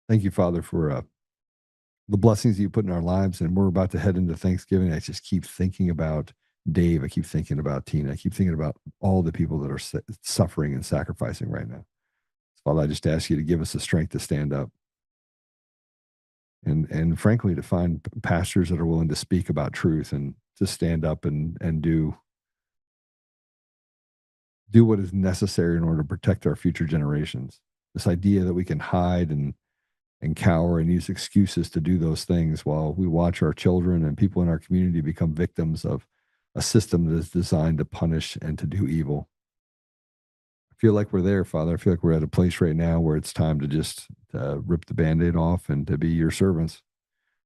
Thank you, Father, for the blessings you put in our lives. And we're about to head into Thanksgiving. I just keep thinking about Dave. I keep thinking about Tina. I keep thinking about all the people that are suffering and sacrificing right now. Father, I just ask you to give us the strength to stand up. And frankly, to find pastors that are willing to speak about truth and to stand up and do what is necessary in order to protect our future generations. This idea that we can hide and cower and use excuses to do those things while we watch our children and people in our community become victims of a system that is designed to punish and to do evil. I feel like we're there, Father. I feel like we're at a place right now where it's time to just rip the Band-Aid off and to be your servants.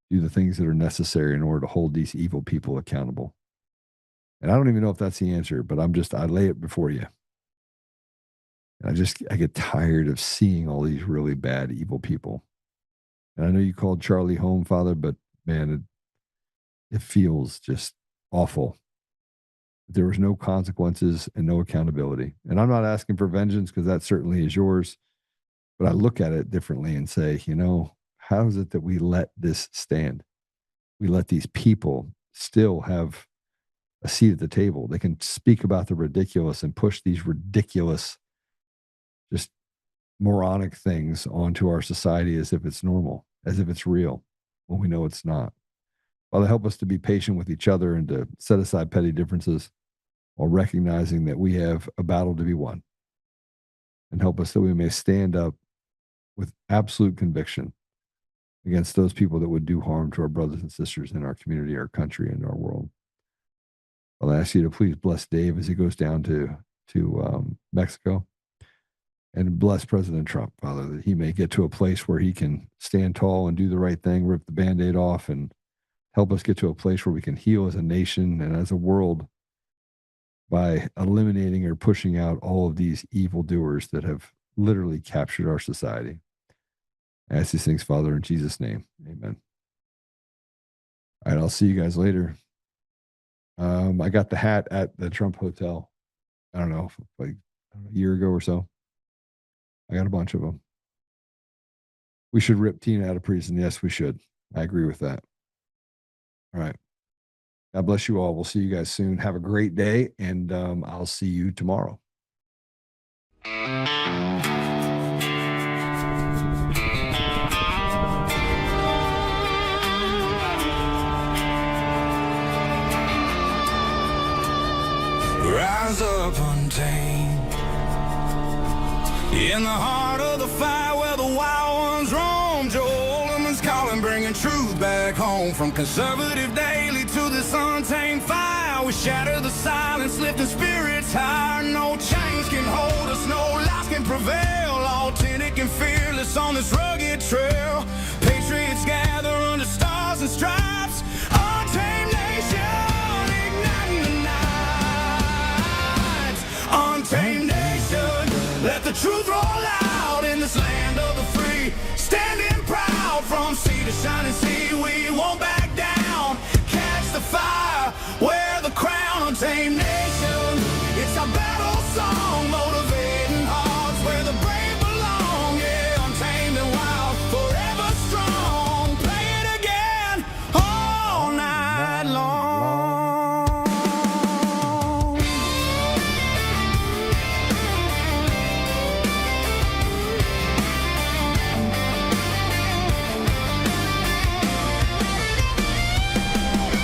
Do the things that are necessary in order to hold these evil people accountable. And I don't even know if that's the answer, but I lay it before you. And I get tired of seeing all these really bad, evil people. And I know you called Charlie home, Father, but man, it feels just awful. There was no consequences and no accountability. And I'm not asking for vengeance, because that certainly is yours. But I look at it differently and say, how is it that we let this stand? We let these people still have a seat at the table. They can speak about the ridiculous and push these ridiculous, just moronic things onto our society as if it's normal, as if it's real, when we know it's not. Father, help us to be patient with each other and to set aside petty differences while recognizing that we have a battle to be won. And help us that we may stand up with absolute conviction against those people that would do harm to our brothers and sisters in our community, our country, and our world. I'll ask you to please bless Dave as he goes down to Mexico, and bless President Trump, Father, that he may get to a place where he can stand tall and do the right thing, rip the Band-Aid off, and help us get to a place where we can heal as a nation and as a world by eliminating or pushing out all of these evildoers that have literally captured our society. I ask these things, Father, in Jesus' name. Amen. All right, I'll see you guys later. I got the hat at the Trump Hotel. I don't know, like a year ago or so. I got a bunch of them. We should rip Tina out of prison. Yes, we should. I agree with that. All right. God bless you all. We'll see you guys soon. Have a great day, and I'll see you tomorrow. Rise up untamed in the heart of the fight where the wild ones roam. Joe Oltmann's calling, bringing truth back home. From conservative daily to this untamed fire, we shatter the silence, lifting spirits higher. No chains can hold us, no lies can prevail. Authentic and fearless on this rugged trail. Patriots gather under stars and stripes. Untamed nation, igniting the night. Untamed nation, let the truth roll out in this land of the free. Standing proud from sea to shining sea, we won't back down. Catch the fire, wear the crown. Untamed nation, it's our battle song, motivating hearts where the brave belong. Yeah, untamed and wild, forever strong. Play it again all night long.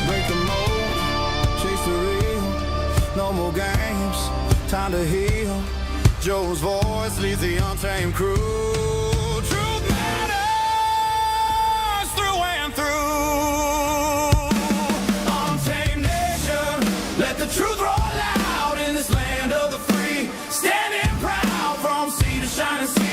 Break the mold, chase the real, no more games, time to heal. Joe's voice leads the untamed crew. Truth matters through and through. Untamed nation, let the truth roll out in this land of the free. Standing proud from sea to shining sea.